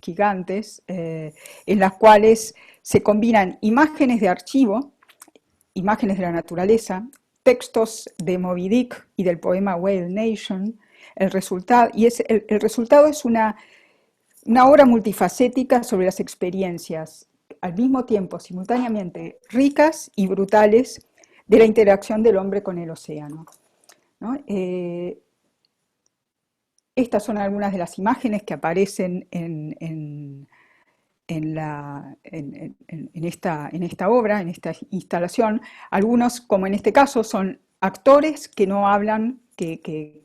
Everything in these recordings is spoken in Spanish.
gigantes, en las cuales se combinan imágenes de archivo, imágenes de la naturaleza, textos de Moby Dick y del poema Whale Nation. El resultado es una obra multifacética sobre las experiencias, al mismo tiempo, simultáneamente, ricas y brutales de la interacción del hombre con el océano, ¿no? Estas son algunas de las imágenes que aparecen en esta obra, en esta instalación. Algunos, como en este caso, son actores que no hablan, que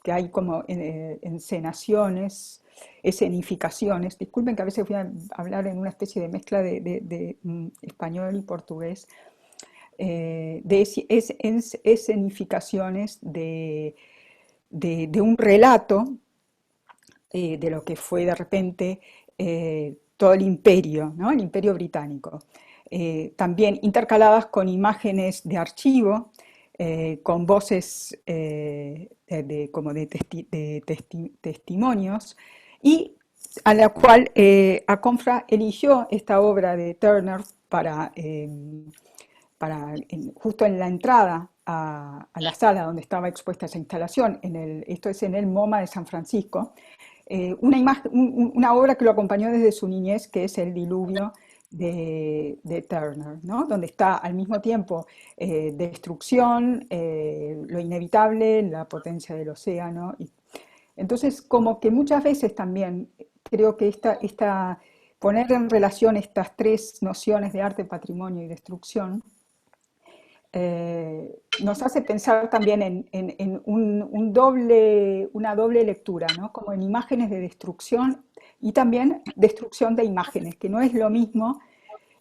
hay como encenaciones, escenificaciones. Disculpen que a veces voy a hablar en una especie de mezcla de español y portugués, escenificaciones de un relato de lo que fue de repente todo el imperio, ¿no? El imperio británico. También intercaladas con imágenes de archivo, con voces como de testimonios, y a la cual Aconfra eligió esta obra de Turner justo en la entrada a la sala donde estaba expuesta esa instalación, esto es en el MoMA de San Francisco, una obra que lo acompañó desde su niñez, que es El diluvio de Turner, ¿no? Donde está al mismo tiempo destrucción, lo inevitable, la potencia del océano. Entonces, como que muchas veces también creo que poner en relación estas tres nociones de arte, patrimonio y destrucción nos hace pensar también en una doble lectura, ¿no? Como en imágenes de destrucción y también destrucción de imágenes, que no es lo mismo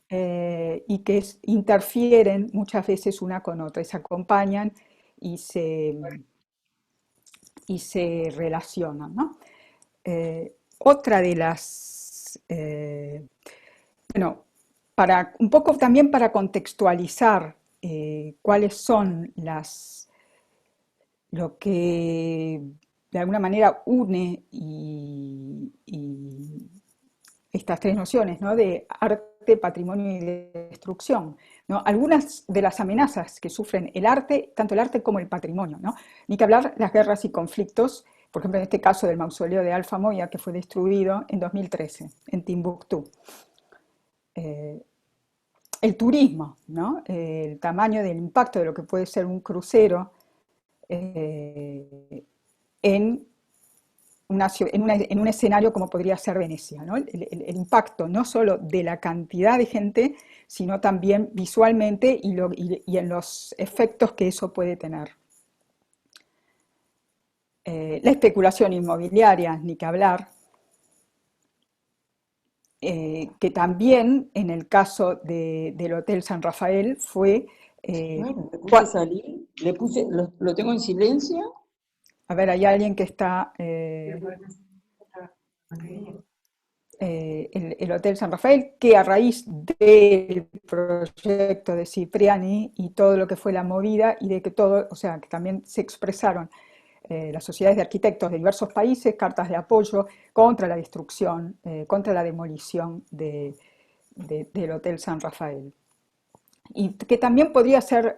y que interfieren muchas veces una con otra y se acompañan y se relacionan, ¿no? Otra de las... bueno, un poco también para contextualizar cuáles son lo que de alguna manera une estas tres nociones, ¿no? De arte, patrimonio y destrucción, ¿no? Algunas de las amenazas que sufren el arte, tanto el arte como el patrimonio, ¿no? Ni que hablar las guerras y conflictos, por ejemplo en este caso del mausoleo de Alfa Moya, que fue destruido en 2013 en Timbuktu. El turismo, ¿no? El tamaño del impacto de lo que puede ser un crucero en un escenario como podría ser Venecia, ¿no? El impacto no solo de la cantidad de gente, sino también visualmente y en los efectos que eso puede tener. La especulación inmobiliaria, ni que hablar, que también en el caso del Hotel San Rafael fue... Bueno, le puse salir, lo tengo en silencio. a ver, hay alguien que está... el Hotel San Rafael, que a raíz del proyecto de Cipriani y todo lo que fue la movida y de que todo, o sea, que también se expresaron las sociedades de arquitectos de diversos países, cartas de apoyo contra la destrucción, contra la demolición del Hotel San Rafael. Y que también podría ser...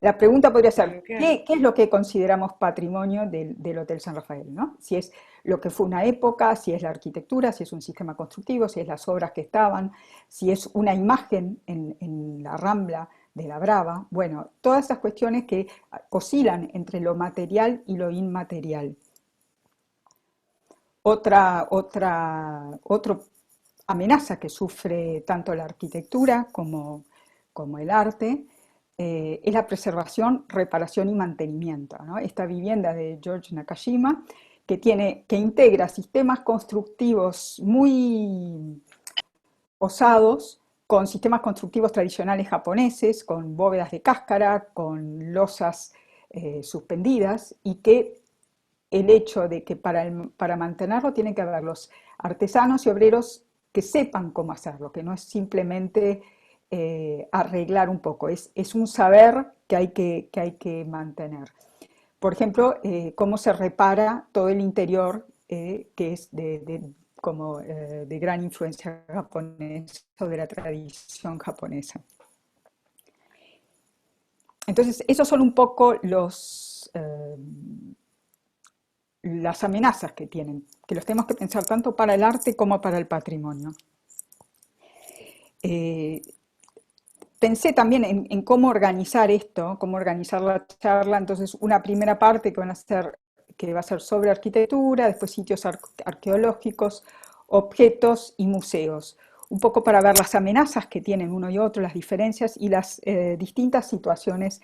la pregunta podría ser, ¿qué es lo que consideramos patrimonio del Hotel San Rafael, ¿no? Si es lo que fue una época, si es la arquitectura, si es un sistema constructivo, si es las obras que estaban, si es una imagen en la Rambla de la Brava. Bueno, todas esas cuestiones que oscilan entre lo material y lo inmaterial. Otra amenaza que sufre tanto la arquitectura como el arte es la preservación, reparación y mantenimiento, ¿no? Esta vivienda de George Nakashima que integra sistemas constructivos muy osados con sistemas constructivos tradicionales japoneses, con bóvedas de cáscara, con losas suspendidas, y que el hecho de que para mantenerlo tienen que haber los artesanos y obreros que sepan cómo hacerlo, que no es simplemente arreglar un poco, es un saber que hay que mantener. Por ejemplo, cómo se repara todo el interior que es como de gran influencia japonesa o de la tradición japonesa. Entonces, esos son un poco las amenazas que tienen, que los tenemos que pensar tanto para el arte como para el patrimonio. Pensé también en cómo organizar esto, cómo organizar la charla. Entonces, una primera parte que va a ser sobre arquitectura, después sitios arqueológicos, objetos y museos. Un poco para ver las amenazas que tienen uno y otro, las diferencias y las distintas situaciones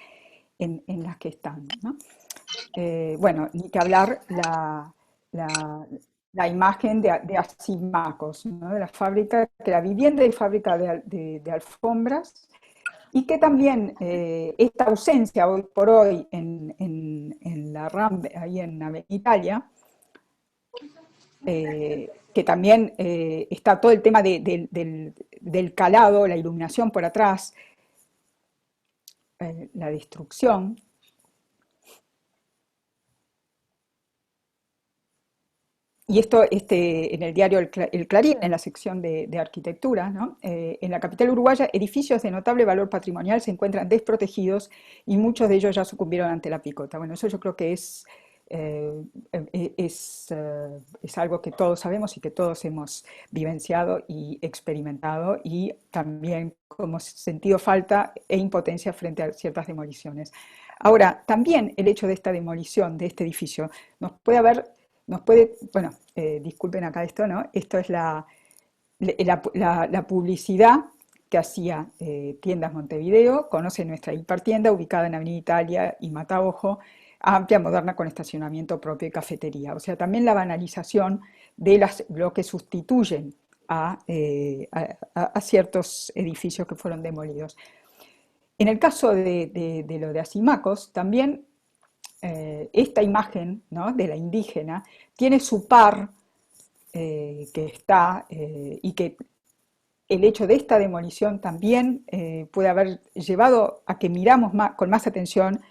en las que están, ¿no? Bueno, ni que hablar la imagen de Asímacos, ¿no? De la fábrica, que la vivienda y fábrica de alfombras, y que también esta ausencia hoy por hoy en la RAM, ahí en Avenida Italia, que también está todo el tema del calado, la iluminación por atrás, la destrucción. Y esto en el diario El Clarín, en la sección de arquitectura, ¿no? En la capital uruguaya, edificios de notable valor patrimonial se encuentran desprotegidos y muchos de ellos ya sucumbieron ante la picota. Bueno, eso yo creo que eh, es algo que todos sabemos y que todos hemos vivenciado y experimentado, y también como sentido falta e impotencia frente a ciertas demoliciones. Ahora, también el hecho de esta demolición de este edificio bueno, disculpen acá esto, ¿no? Esto es la publicidad que hacía Tiendas Montevideo. Conoce nuestra hipertienda ubicada en Avenida Italia y Mataojo, amplia, moderna, con estacionamiento propio y cafetería. O sea, también la banalización de lo que sustituyen a ciertos edificios que fueron demolidos. En el caso de lo de Asímacos, también esta imagen, ¿no?, de la indígena tiene su par que está, y que el hecho de esta demolición también puede haber llevado a que miramos con más atención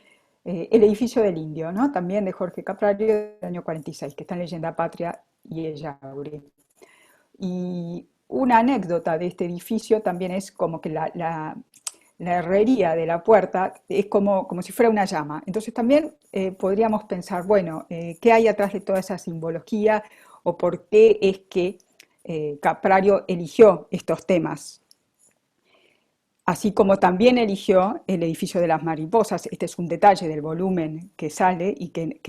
el edificio del Indio, ¿no?, también de Jorge Caprario, del año 46, que está en Leyenda Patria y Ellaure. Y una anécdota de este edificio también es como que la herrería de la puerta es como si fuera una llama. Entonces también podríamos pensar, bueno, ¿qué hay atrás de toda esa simbología o por qué es que Caprario eligió estos temas? Así como también eligió el edificio de las mariposas. Este es un detalle del volumen que sale y que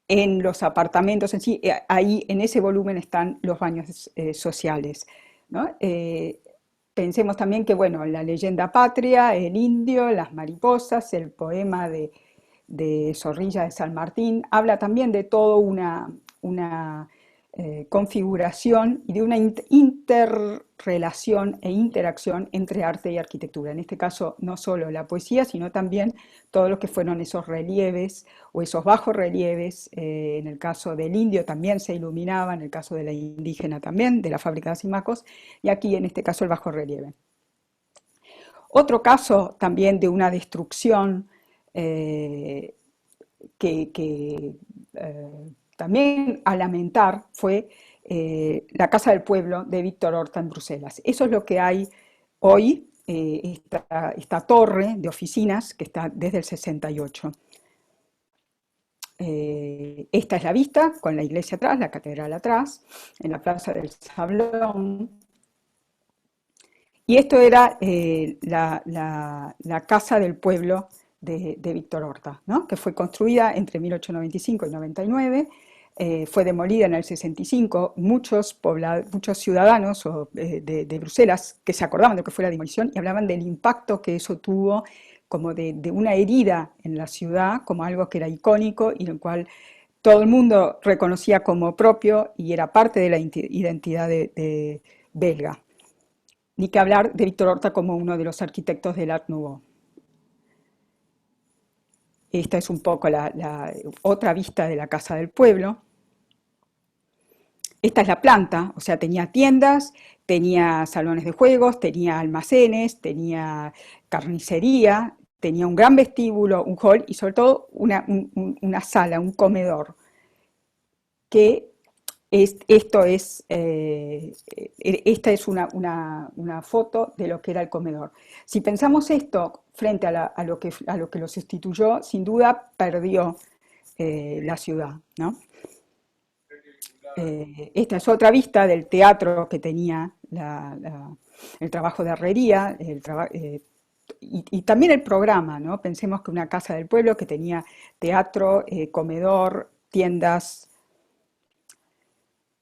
en los apartamentos en sí, ahí en ese volumen están los baños sociales, ¿no? Pensemos también que, bueno, la leyenda patria, el indio, las mariposas, el poema de Zorrilla de San Martín, habla también de toda una configuración y de una interrelación e interacción entre arte y arquitectura. En este caso, no solo la poesía, sino también todo lo que fueron esos relieves o esos bajos relieves. En el caso del indio también se iluminaba, en el caso de la indígena también, de la fábrica de Asímacos, y aquí en este caso el bajo relieve. Otro caso también de una destrucción que también a lamentar fue la Casa del Pueblo de Víctor Horta en Bruselas. Eso es lo que hay hoy, esta torre de oficinas que está desde el 68. Esta es la vista, con la iglesia atrás, la catedral atrás, en la plaza del Sablón. Y esto era la Casa del Pueblo de Víctor Horta, ¿no?, que fue construida entre 1895 y 99, fue demolida en el 65. Muchos ciudadanos de Bruselas que se acordaban de lo que fue la demolición y hablaban del impacto que eso tuvo, como de una herida en la ciudad, como algo que era icónico y el cual todo el mundo reconocía como propio y era parte de la identidad de belga. Ni que hablar de Víctor Horta como uno de los arquitectos del Art Nouveau. Esta es un poco la otra vista de la Casa del Pueblo. Esta es la planta, o sea, tenía tiendas, tenía salones de juegos, tenía almacenes, tenía carnicería, tenía un gran vestíbulo, un hall y sobre todo una sala, un comedor, que esta es una foto de lo que era el comedor. Si pensamos esto frente a lo que lo sustituyó, sin duda perdió la ciudad, ¿no? Esta es otra vista del teatro que tenía el trabajo de herrería, y también el programa, ¿no? Pensemos que una casa del pueblo que tenía teatro, comedor, tiendas.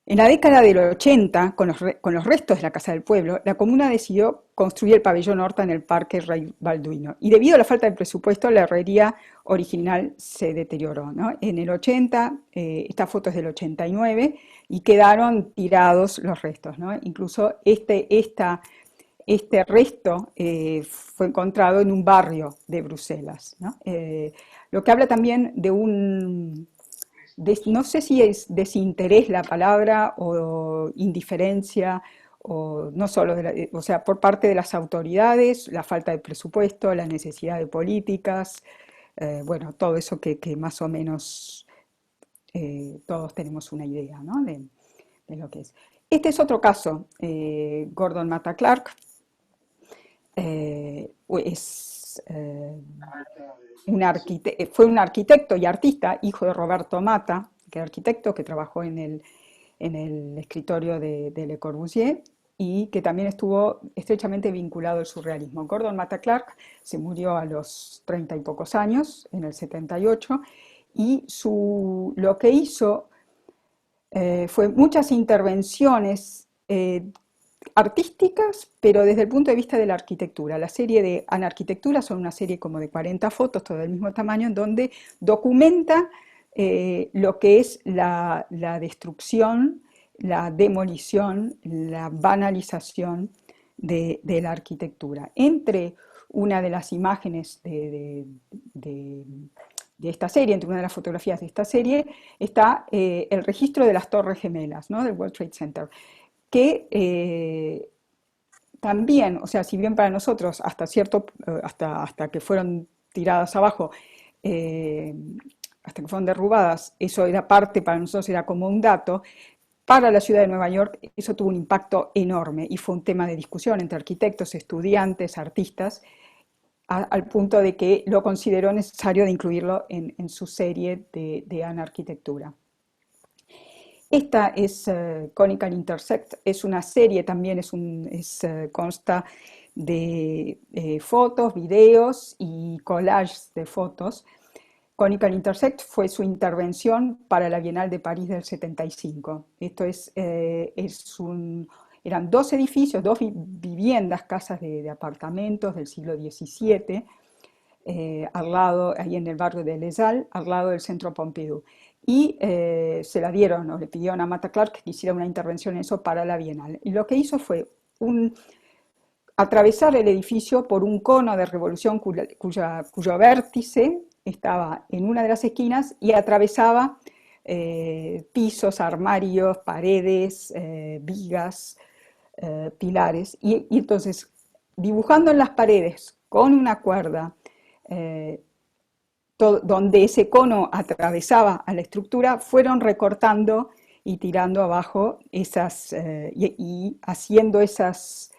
En la década del 80, con los restos de la Casa del Pueblo, la comuna decidió construir el pabellón Horta en el Parque Rey Balduino. Y debido a la falta de presupuesto, la herrería original se deterioró, ¿no? En el 80, esta foto es del 89, y quedaron tirados los restos, ¿no? Incluso este resto fue encontrado en un barrio de Bruselas, ¿no? Lo que habla también de no sé si es desinterés la palabra o indiferencia, o no solo o sea, por parte de las autoridades, la falta de presupuesto, la necesidad de políticas, bueno, todo eso que más o menos todos tenemos una idea, ¿no? De lo que es. Este es otro caso, Gordon Matta Clark, es fue un arquitecto y artista, hijo de Roberto Mata, que era arquitecto, que trabajó en el escritorio de Le Corbusier y que también estuvo estrechamente vinculado al surrealismo. Gordon Matta Clark se murió a los 30 y pocos años, en el 78, y lo que hizo fue muchas intervenciones artísticas, pero desde el punto de vista de la arquitectura. La serie de Anarquitectura son una serie como de 40 fotos, todo del mismo tamaño, en donde documenta lo que es la destrucción, la demolición, la banalización de la arquitectura. Entre una de las imágenes de esta serie, entre una de las fotografías de esta serie, está el registro de las Torres Gemelas, ¿no? Del World Trade Center, que también, o sea, si bien para nosotros hasta que fueron tiradas abajo, hasta que fueron derrubadas, eso era parte, para nosotros era como un dato, para la ciudad de Nueva York eso tuvo un impacto enorme y fue un tema de discusión entre arquitectos, estudiantes, artistas, al punto de que lo consideró necesario de incluirlo en su serie de Anarquitectura. Esta es Conical Intersect, es una serie también, consta de fotos, videos y collages de fotos. Conical Intersect fue su intervención para la Bienal de París del 75. Esto eran dos edificios, dos viviendas, casas de apartamentos del siglo XVII, al lado, ahí en el barrio de Les Halles, al lado del Centro Pompidou. Y se la dieron, o le pidieron a Matta Clark que hiciera una intervención en eso para la Bienal. Y lo que hizo fue atravesar el edificio por un cono de revolución cuyo vértice estaba en una de las esquinas y atravesaba pisos, armarios, paredes, vigas, pilares. Y entonces, dibujando en las paredes con una cuerda, donde ese cono atravesaba a la estructura, fueron recortando y tirando abajo y haciendo esas,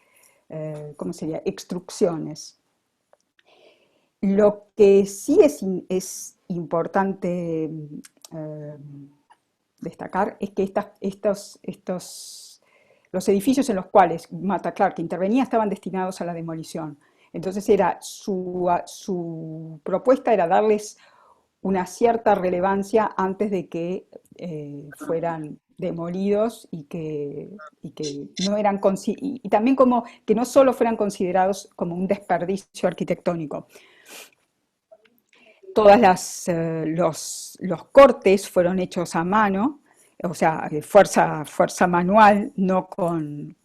¿cómo sería?, extrucciones. Lo que sí es importante destacar es que los edificios en los cuales Matta Clark intervenía estaban destinados a la demolición. Entonces su propuesta era darles una cierta relevancia antes de que fueran demolidos y que no eran y también como que no solo fueran considerados como un desperdicio arquitectónico. Los cortes fueron hechos a mano, o sea, fuerza manual, no con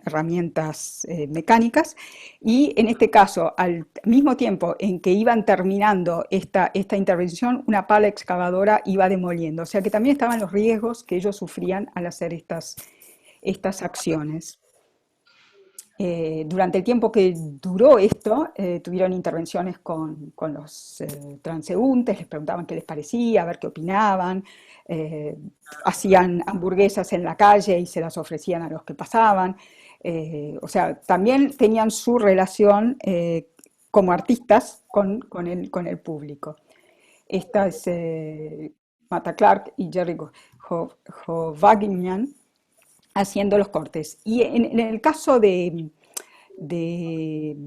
herramientas mecánicas, y en este caso, al mismo tiempo en que iban terminando esta intervención, una pala excavadora iba demoliendo, o sea que también estaban los riesgos que ellos sufrían al hacer estas acciones. Durante el tiempo que duró esto, tuvieron intervenciones con los transeúntes, les preguntaban qué les parecía, a ver qué opinaban, eh, hacían hamburguesas en la calle y se las ofrecían a los que pasaban. O sea, también tenían su relación como artistas con el público. Esta es Mata Clark y Jerry Hovaginian haciendo los cortes. Y en el caso de, de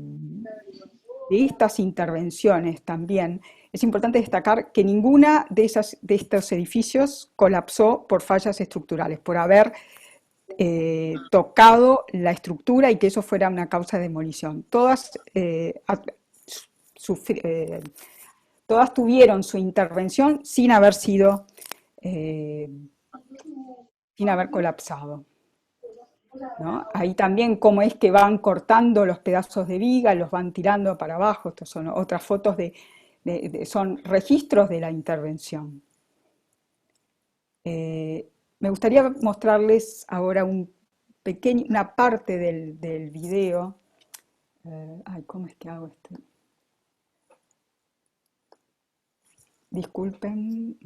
estas intervenciones también, es importante destacar que ninguna de estos edificios colapsó por fallas estructurales, por haber tocado la estructura y que eso fuera una causa de demolición. Sufri- todas tuvieron su intervención eh, sin haber colapsado. ¿No? Ahí también cómo es que van cortando los pedazos de viga, los van tirando para abajo. Estas son otras fotos son registros de la intervención. Me gustaría mostrarles ahora una parte del video. Ay, ¿cómo es que hago esto? Disculpen.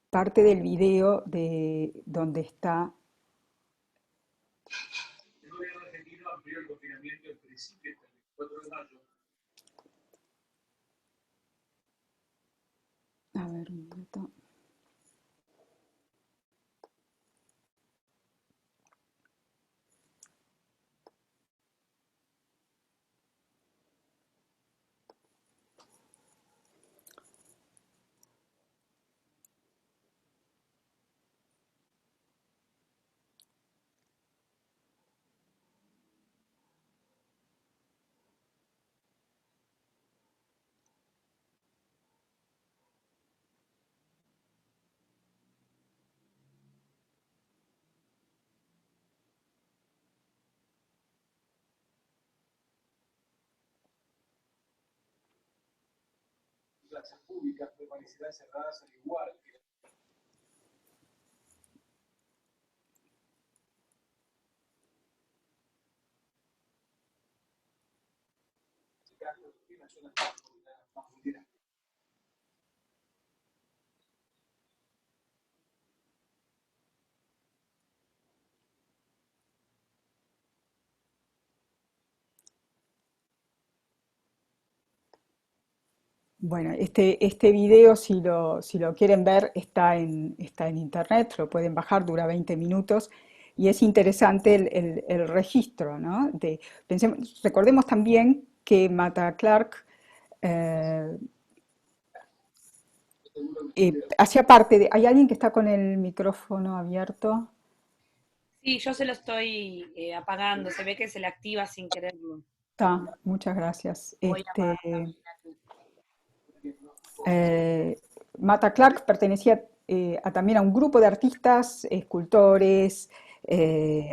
Parte del video de donde está. El gobierno argentino amplió el confinamiento en principio hasta el 24 de mayo. A ver, un minuto. Plazas públicas permanecerán cerradas al igual que las zonas más vulnerables. Bueno, este video, si lo quieren ver, está en internet, lo pueden bajar, dura 20 minutos, y es interesante el registro, ¿no? Recordemos también que Mata Clark eh, hacía parte de... ¿Hay alguien que está con el micrófono abierto? Sí, yo se lo estoy apagando, se ve que se le activa sin quererlo. Está, muchas gracias. Voy a apagar también aquí. Eh, Mata Clark pertenecía también a un grupo de artistas, escultores,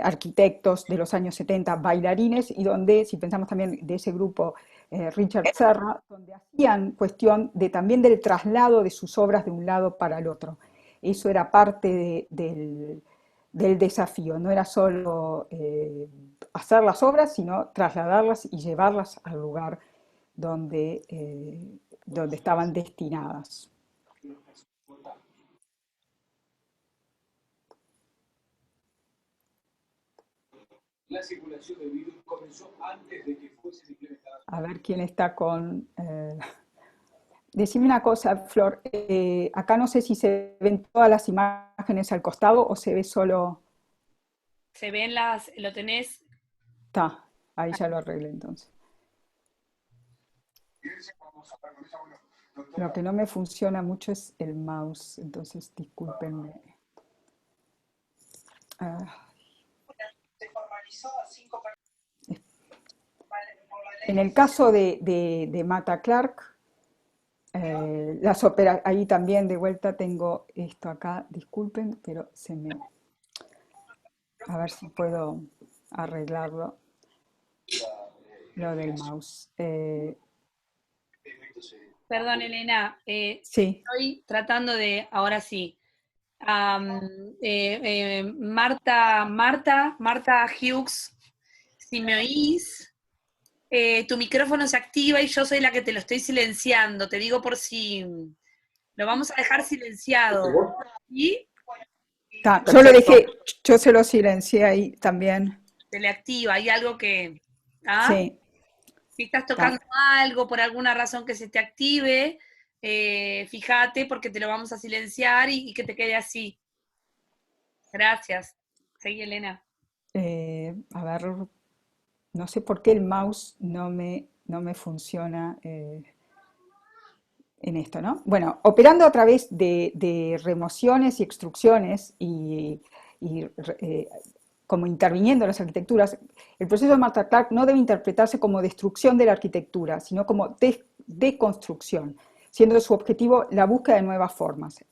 arquitectos de los años 70, bailarines, y donde, si pensamos también de ese grupo, Richard Serra, donde hacían cuestión también del traslado de sus obras de un lado para el otro. Eso era parte del desafío, no era solo hacer las obras, sino trasladarlas y llevarlas al lugar donde estaban destinadas. La circulación del virus comenzó antes de que fuesen implementadas. A ver quién está con... Decime una cosa, Flor, acá no sé si se ven todas las imágenes al costado o se ve solo... Se ven lo tenés. Está, ahí ya lo arreglé entonces. Lo que no me funciona mucho es el mouse, entonces discúlpenme. En el caso de Mata Clark, ahí también de vuelta tengo esto acá, disculpen, pero a ver si puedo arreglarlo, lo del mouse. Perdón, Elena, Sí, estoy tratando de, ahora sí, Marta Hughes, si me oís, tu micrófono se activa y yo soy la que te lo estoy silenciando. Te digo por si lo vamos a dejar silenciado. ¿Sí? Yo lo Perfecto. dejé, yo se lo silencié ahí también. Se le activa. Hay algo que... ¿Ah? Sí, Si estás está. tocando algo por alguna razón que se te active, fíjate porque te lo vamos a silenciar y que te quede así. Gracias. Seguí, Elena. A ver, no sé por qué el mouse no me funciona en esto, ¿no? Bueno, operando a través de remociones y extrusiones y, eh, como interviniendo en las arquitecturas, el proceso de Marta Clark no debe interpretarse como destrucción de la arquitectura, sino como deconstrucción, siendo su objetivo la búsqueda de nuevas formas.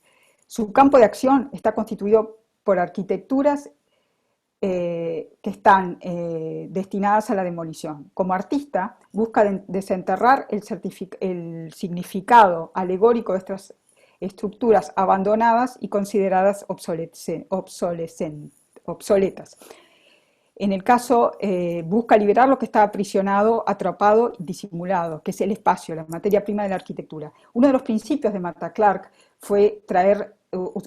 Su campo de acción está constituido por arquitecturas que están destinadas a la demolición. Como artista, busca desenterrar el significado alegórico de estas estructuras abandonadas y consideradas obsoletas. En el caso, busca liberar lo que está aprisionado, atrapado y disimulado, que es el espacio, la materia prima de la arquitectura. Uno de los principios de Marta Clark fue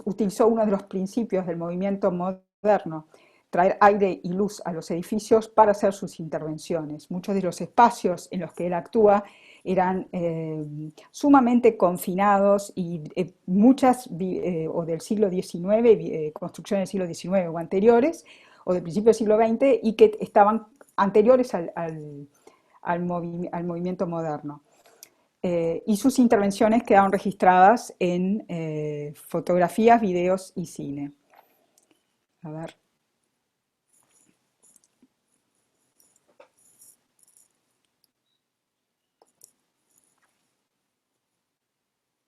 utilizó uno de los principios del movimiento moderno, traer aire y luz a los edificios para hacer sus intervenciones. Muchos de los espacios en los que él actúa eran sumamente confinados y muchas, o del siglo XIX, construcciones del siglo XIX o anteriores, o del principio del siglo XX, y que estaban anteriores al movimiento moderno. Y sus intervenciones quedaron registradas en fotografías, videos y cine. A ver.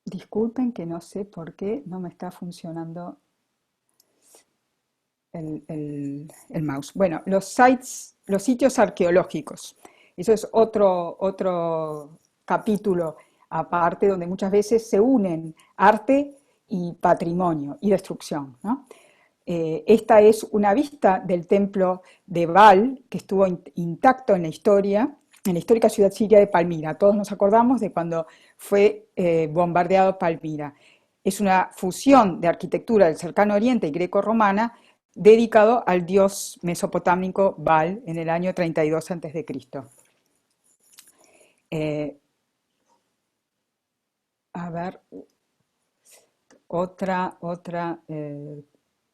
Disculpen que no sé por qué no me está funcionando el mouse. Bueno, los sitios arqueológicos. Eso es otro capítulo aparte donde muchas veces se unen arte y patrimonio y destrucción, ¿no? Esta es una vista del templo de Baal que estuvo intacto en la histórica ciudad siria de Palmira. Todos nos acordamos de cuando fue bombardeado Palmira. Es una fusión de arquitectura del cercano oriente y greco-romana dedicado al dios mesopotámico Baal en el año 32 a.C. A ver,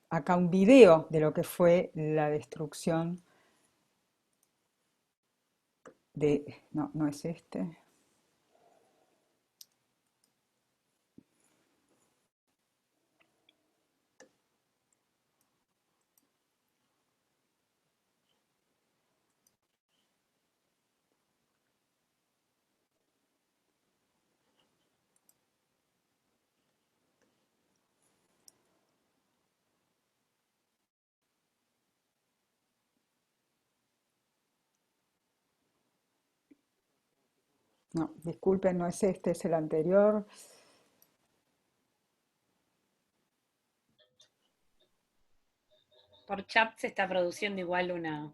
acá un video de lo que fue la destrucción no, no es este. No, disculpen, no es este, es el anterior. Por chat se está produciendo igual una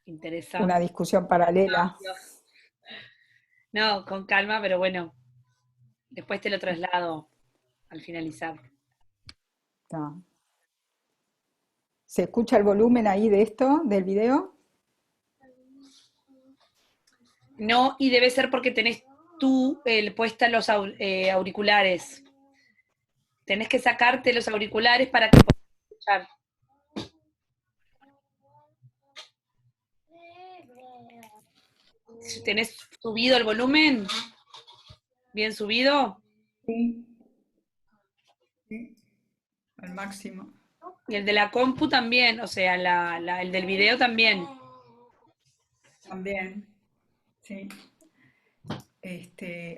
Una interesante. discusión paralela. No, con calma, pero bueno, después te lo traslado al finalizar. No. ¿Se escucha el volumen ahí de esto, del video? No, y debe ser porque tenés tú puesta los auriculares. Tenés que sacarte los auriculares para que puedas escuchar. ¿Tenés subido el volumen? ¿Bien subido? Sí, sí, al máximo. Y el de la compu también, o sea, el del video también. También, sí.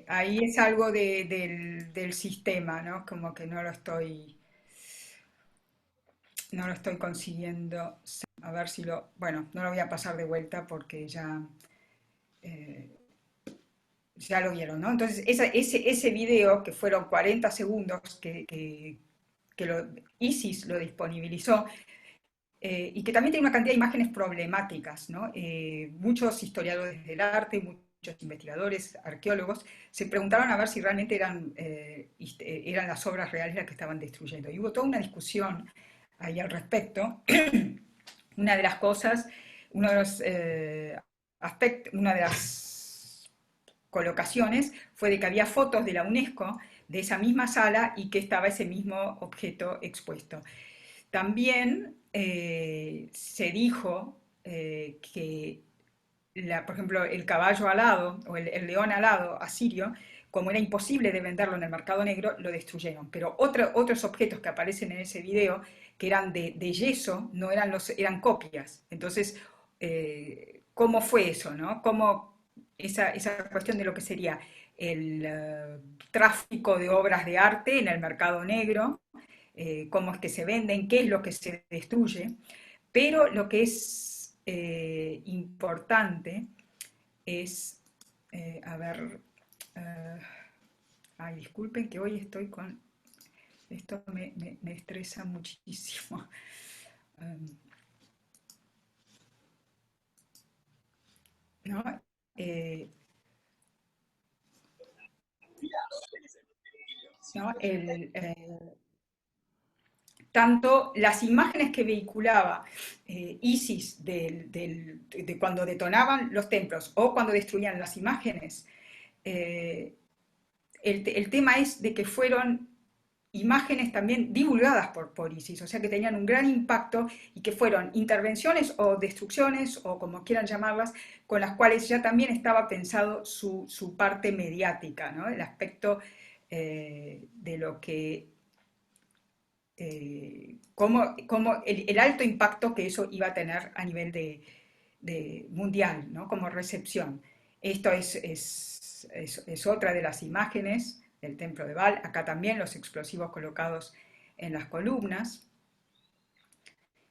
Ahí es algo del sistema, ¿no? Como que no lo estoy consiguiendo. A ver si bueno, no lo voy a pasar de vuelta porque eh, ya lo vieron, ¿no? Entonces, ese video, que fueron 40 segundos, que ISIS lo disponibilizó, y que también tiene una cantidad de imágenes problemáticas, ¿no? Muchos historiadores del arte, muchos investigadores, arqueólogos, se preguntaron a ver si realmente eran las obras reales las que estaban destruyendo. Y hubo toda una discusión ahí al respecto. Una de las cosas, uno de los aspectos, una de las colocaciones fue de que había fotos de la UNESCO de esa misma sala y que estaba ese mismo objeto expuesto. También se dijo que, por ejemplo, el caballo alado o el león alado asirio, como era imposible de venderlo en el mercado negro, lo destruyeron. Pero otros objetos que aparecen en ese video, que eran de yeso, no eran eran copias. Entonces, ¿cómo fue eso, no? ¿Cómo esa cuestión de lo que sería el tráfico de obras de arte en el mercado negro, cómo es que se venden, qué es lo que se destruye? Pero lo que es importante es, a ver, eh, ay, disculpen que hoy estoy con, esto me estresa muchísimo. ¿No? Eh, ¿No? Tanto las imágenes que vehiculaba ISIS de cuando detonaban los templos o cuando destruían las imágenes, eh, el tema es de que fueron imágenes también divulgadas por ISIS, o sea que tenían un gran impacto y que fueron intervenciones o destrucciones, o como quieran llamarlas, con las cuales ya también estaba pensado su parte mediática, ¿no? El aspecto de lo que como el alto impacto que eso iba a tener a nivel mundial, ¿no? Como recepción. Esto es otra de las imágenes del templo de Baal. Acá también los explosivos colocados en las columnas.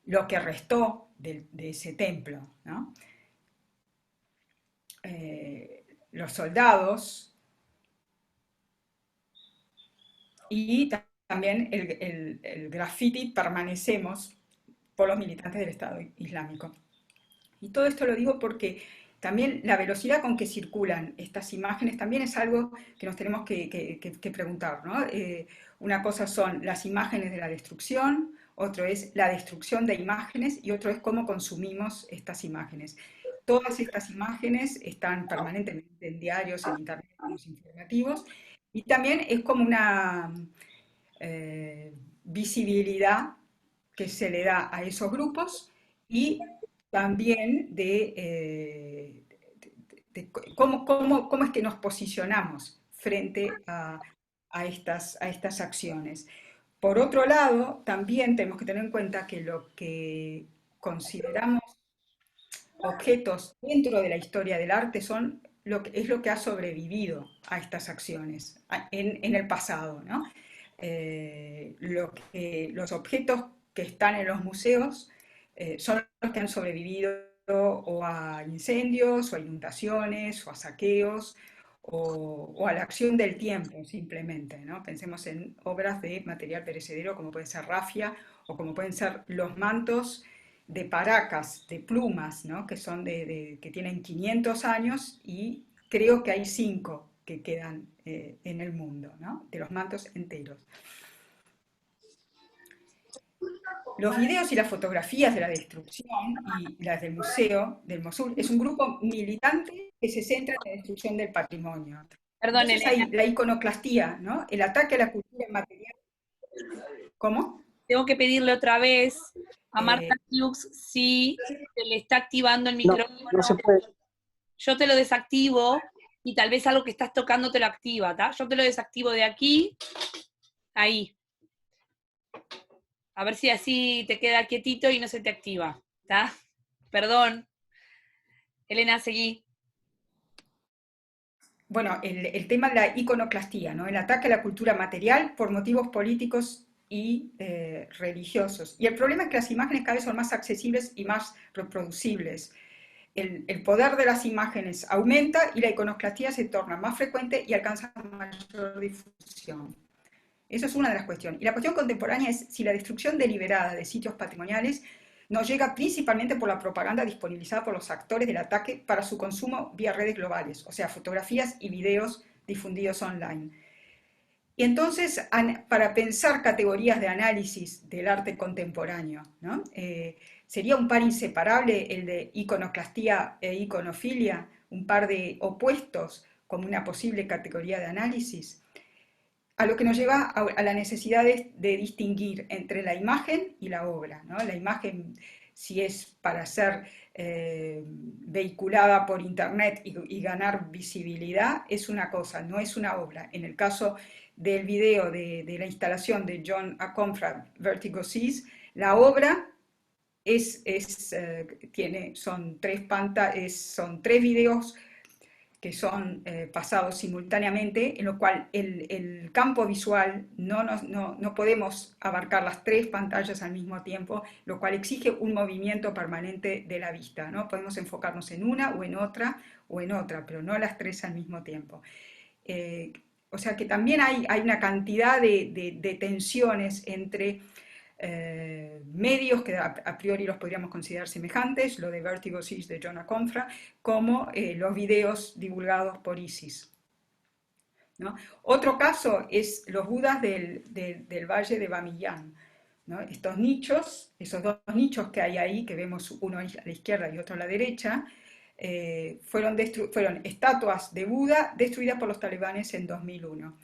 Lo que restó de ese templo, ¿no? Los soldados y también el graffiti "permanecemos" por los militantes del Estado Islámico. Y todo esto lo digo porque también la velocidad con que circulan estas imágenes también es algo que nos tenemos que preguntar, ¿no? Una cosa son las imágenes de la destrucción, otro es la destrucción de imágenes y otro es cómo consumimos estas imágenes. Todas estas imágenes están permanentemente en diarios, en internet, en los informativos, y también es como una visibilidad que se le da a esos grupos y también de cómo es que nos posicionamos frente a estas acciones. Por otro lado, también tenemos que tener en cuenta que lo que consideramos objetos dentro de la historia del arte es lo que ha sobrevivido a estas acciones en el pasado, ¿no? Los objetos que están en los museos son los que han sobrevivido o a incendios, o a inundaciones, o a saqueos, o a la acción del tiempo, simplemente, ¿no? Pensemos en obras de material perecedero como puede ser rafia, o como pueden ser los mantos de paracas, de plumas, ¿no? Que son que tienen 500 años, y creo que hay 5 que quedan en el mundo, ¿no? De los mantos enteros. Los videos y las fotografías de la destrucción y las del Museo del Mosul es un grupo militante que se centra en la destrucción del patrimonio. Perdón, Entonces Elena, hay la iconoclastía, ¿no? El ataque a la cultura material. ¿Cómo? tengo que pedirle otra vez a Marta Eh, Hughes si se le está activando el No, micrófono. no se puede. Yo te lo desactivo y tal vez algo que estás tocando te lo activa, ¿está? Yo te lo desactivo de aquí, ahí. A ver si así te queda quietito y no se te activa, ¿está? Perdón. Elena, seguí. bueno, el tema de la iconoclastía, ¿no? El ataque a la cultura material por motivos políticos y religiosos. Y el problema es que las imágenes cada vez son más accesibles y más reproducibles. El poder de las imágenes aumenta y la iconoclastía se torna más frecuente y alcanza mayor difusión. Esa es una de las cuestiones. Y la cuestión contemporánea es si la destrucción deliberada de sitios patrimoniales nos llega principalmente por la propaganda disponibilizada por los actores del ataque para su consumo vía redes globales, o sea, fotografías y videos difundidos online. Y entonces, para pensar categorías de análisis del arte contemporáneo, ¿no? Sería un par inseparable el de iconoclastía e iconofilia, un par de opuestos como una posible categoría de análisis, a lo que nos lleva a la necesidad de distinguir entre la imagen y la obra, ¿no? La imagen, si es para ser vehiculada por internet y ganar visibilidad, es una cosa, no es una obra. En el caso del video de la instalación de John Aconfra, Vertigo Seas, la obra son tres videos que son pasados simultáneamente, en lo cual el campo visual no podemos abarcar las tres pantallas al mismo tiempo, lo cual exige un movimiento permanente de la vista, ¿no? Podemos enfocarnos en una o en otra, pero no las tres al mismo tiempo. O sea que también hay una cantidad de tensiones entre medios que a priori los podríamos considerar semejantes, lo de Vertigo Seas de John Aconfra, como los videos divulgados por ISIS, ¿no? Otro caso es los budas del valle de Bamiyan, ¿no? Estos nichos, esos dos nichos que hay ahí, que vemos uno a la izquierda y otro a la derecha, fueron estatuas de Buda destruidas por los talibanes en 2001.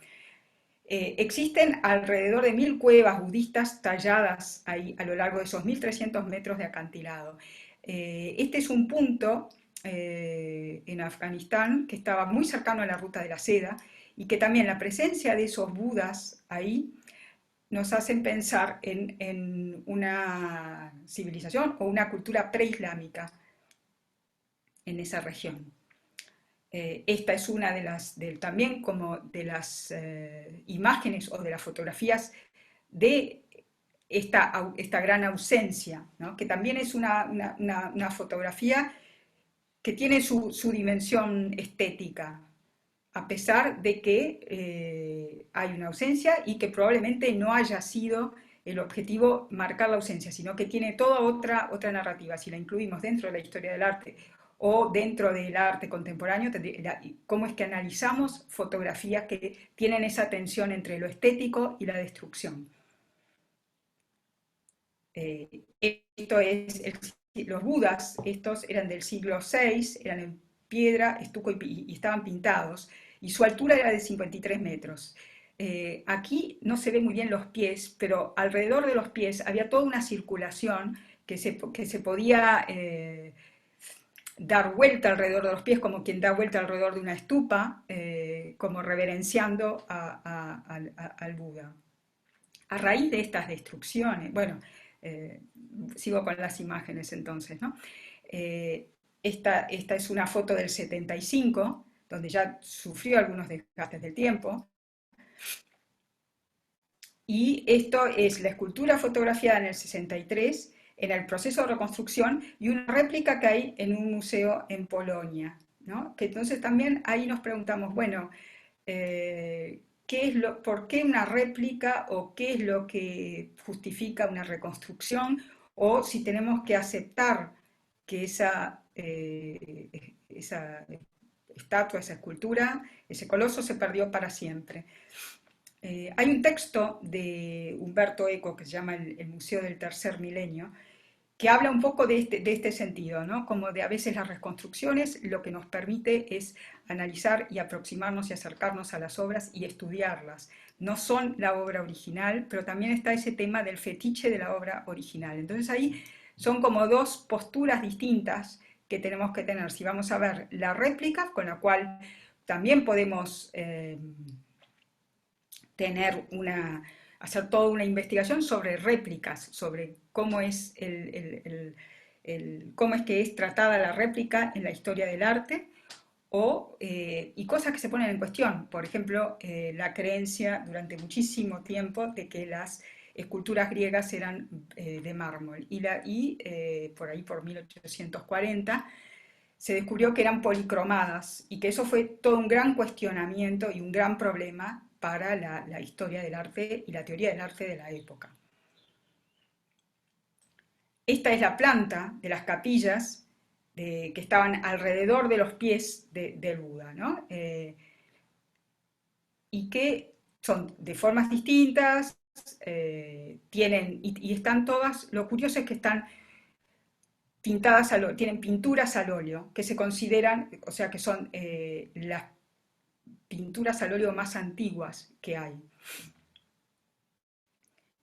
Existen alrededor de 1000 cuevas budistas talladas ahí a lo largo de esos 1300 metros de acantilado. Este es un punto en Afganistán que estaba muy cercano a la ruta de la seda y que también la presencia de esos budas ahí nos hacen pensar en una civilización o una cultura preislámica en esa región. Esta es una también como de las imágenes o de las fotografías de esta gran ausencia, ¿no? Que también es una fotografía que tiene su dimensión estética, a pesar de que hay una ausencia y que probablemente no haya sido el objetivo marcar la ausencia, sino que tiene toda otra narrativa. Si la incluimos dentro de la historia del arte o dentro del arte contemporáneo, cómo es que analizamos fotografías que tienen esa tensión entre lo estético y la destrucción. Los budas, estos eran del siglo VI, eran en piedra, estuco y estaban pintados, y su altura era de 53 metros. Aquí no se ven muy bien los pies, pero alrededor de los pies había toda una circulación que se podía dar vuelta alrededor de los pies, como quien da vuelta alrededor de una estupa, como reverenciando al Buda. A raíz de estas destrucciones, bueno, sigo con las imágenes entonces, ¿no? Esta es una foto del 75, donde ya sufrió algunos desgastes del tiempo. Y esto es la escultura fotografiada en el 63, en el proceso de reconstrucción, y una réplica que hay en un museo en Polonia, ¿no? Que entonces también ahí nos preguntamos, bueno, ¿por qué una réplica o qué es lo que justifica una reconstrucción? O si tenemos que aceptar que esa estatua, esa escultura, ese coloso se perdió para siempre. Hay un texto de Umberto Eco que se llama El Museo del Tercer Milenio, que habla un poco de este sentido, ¿no? Como de a veces las reconstrucciones lo que nos permite es analizar y aproximarnos y acercarnos a las obras y estudiarlas. No son la obra original, pero también está ese tema del fetiche de la obra original. Entonces ahí son como dos posturas distintas que tenemos que tener. Si vamos a ver la réplica, con la cual también podemos hacer toda una investigación sobre réplicas, sobre cómo es, cómo es que es tratada la réplica en la historia del arte, y cosas que se ponen en cuestión. Por ejemplo, la creencia durante muchísimo tiempo de que las esculturas griegas eran de mármol, y por ahí por 1840 se descubrió que eran policromadas y que eso fue todo un gran cuestionamiento y un gran problema para la historia del arte y la teoría del arte de la época. Esta es la planta de las capillas que estaban alrededor de los pies del Buda, ¿no? Y que son de formas distintas, tienen, y están todas, lo curioso es que están pintadas tienen pinturas al óleo, que se consideran, o sea, que son las pinturas al óleo más antiguas que hay.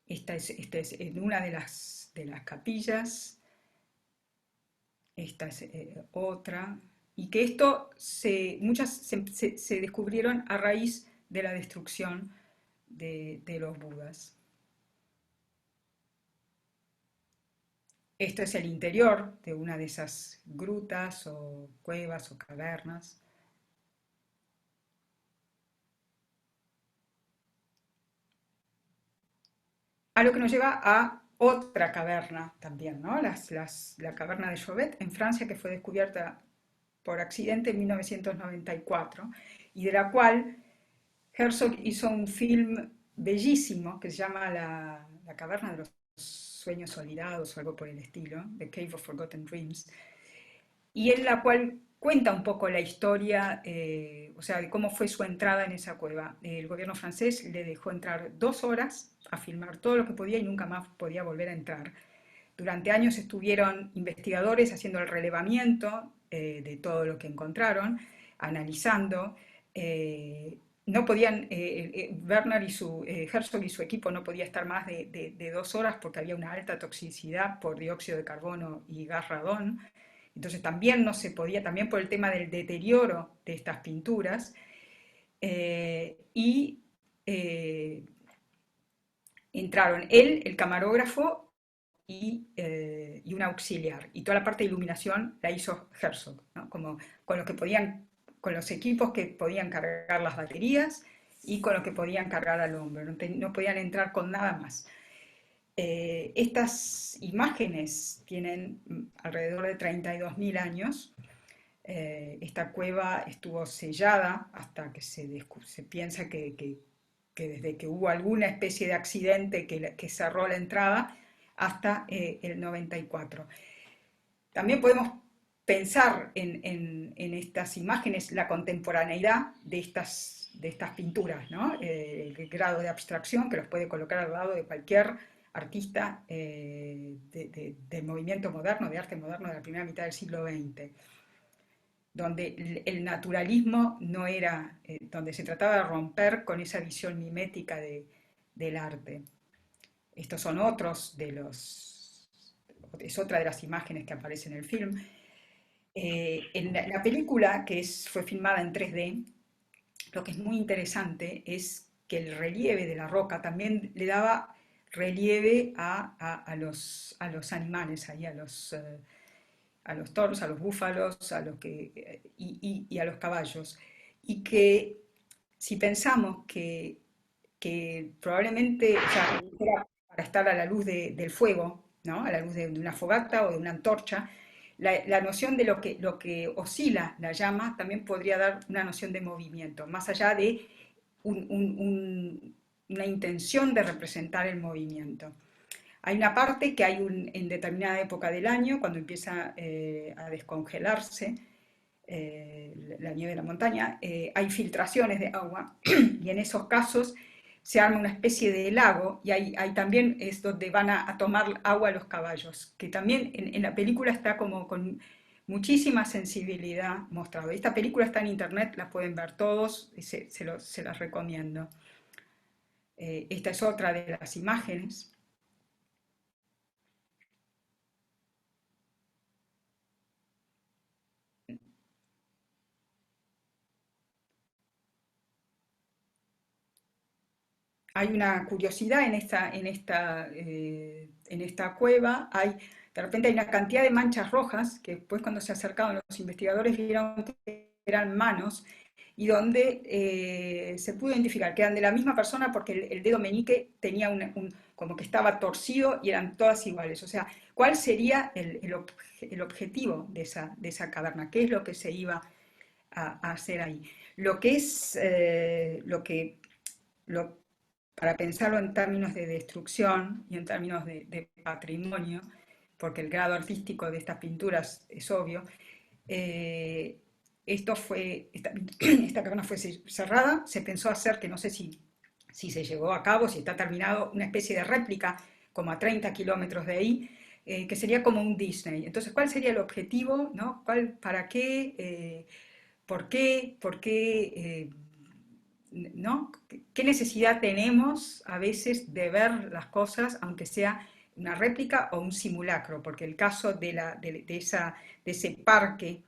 Esta es en una de las capillas, esta es otra, y que muchas se descubrieron a raíz de la destrucción de los Budas. Esto es el interior de una de esas grutas o cuevas o cavernas. A lo que nos lleva a otra caverna también, ¿no? La caverna de Chauvet en Francia, que fue descubierta por accidente en 1994 y de la cual Herzog hizo un film bellísimo que se llama La caverna de los sueños olvidados o algo por el estilo, The Cave of Forgotten Dreams, y en la cual cuenta un poco la historia, o sea, de cómo fue su entrada en esa cueva. El gobierno francés le dejó entrar 2 horas a filmar todo lo que podía y nunca más podía volver a entrar. Durante años estuvieron investigadores haciendo el relevamiento de todo lo que encontraron, analizando. No podían, Werner y Herzog y su equipo no podía estar más de 2 horas porque había una alta toxicidad por dióxido de carbono y gas radón. Entonces también no se podía, también por el tema del deterioro de estas pinturas. Y entraron él, el camarógrafo y un auxiliar. Y toda la parte de iluminación la hizo Herzog, ¿no? Como con los equipos que podían cargar las baterías y con lo que podían cargar al hombre. No podían entrar con nada más. Estas imágenes tienen alrededor de 32.000 años. Esta cueva estuvo sellada hasta que se piensa que desde que hubo alguna especie de accidente que cerró la entrada hasta el 94. También podemos pensar en estas imágenes la contemporaneidad de estas pinturas, ¿no? El grado de abstracción que los puede colocar al lado de cualquier artista del movimiento moderno, de arte moderno de la primera mitad del siglo XX, donde el naturalismo no era, donde se trataba de romper con esa visión mimética del arte. Estos son es otra de las imágenes que aparece en el film. En la película, fue filmada en 3D, lo que es muy interesante es que el relieve de la roca también le daba relieve a los animales, ahí a los toros, a los búfalos, y a los caballos. Y que si pensamos que probablemente, o sea, era para estar a la luz del fuego, ¿no? A la luz de una fogata o de una antorcha, la noción de lo que oscila la llama también podría dar una noción de movimiento, más allá de una intención de representar el movimiento. Hay una parte que en determinada época del año, cuando empieza a descongelarse la nieve de la montaña, hay filtraciones de agua y en esos casos se arma una especie de lago y ahí también es donde van a tomar agua los caballos, que también en la película está como con muchísima sensibilidad mostrado. Esta película está en internet, la pueden ver todos, y se las recomiendo. Esta es otra de las imágenes. Hay una curiosidad en esta cueva, de repente hay una cantidad de manchas rojas que después cuando se acercaron los investigadores vieron que eran manos y donde se pudo identificar que eran de la misma persona porque el dedo meñique tenía como que estaba torcido y eran todas iguales. O sea, ¿cuál sería el objetivo de esa caverna? ¿Qué es lo que se iba a hacer ahí? Lo que para pensarlo en términos de destrucción y en términos de patrimonio, porque el grado artístico de estas pinturas es obvio, esta caverna fue cerrada, se pensó hacer, que no sé si se llevó a cabo, si está terminado, una especie de réplica como a 30 kilómetros de ahí, que sería como un Disney. Entonces, ¿cuál sería el objetivo? ¿No? ¿Para qué? ¿Por qué? ¿Por qué? ¿No? ¿Qué necesidad tenemos a veces de ver las cosas, aunque sea una réplica o un simulacro? Porque el caso de ese parque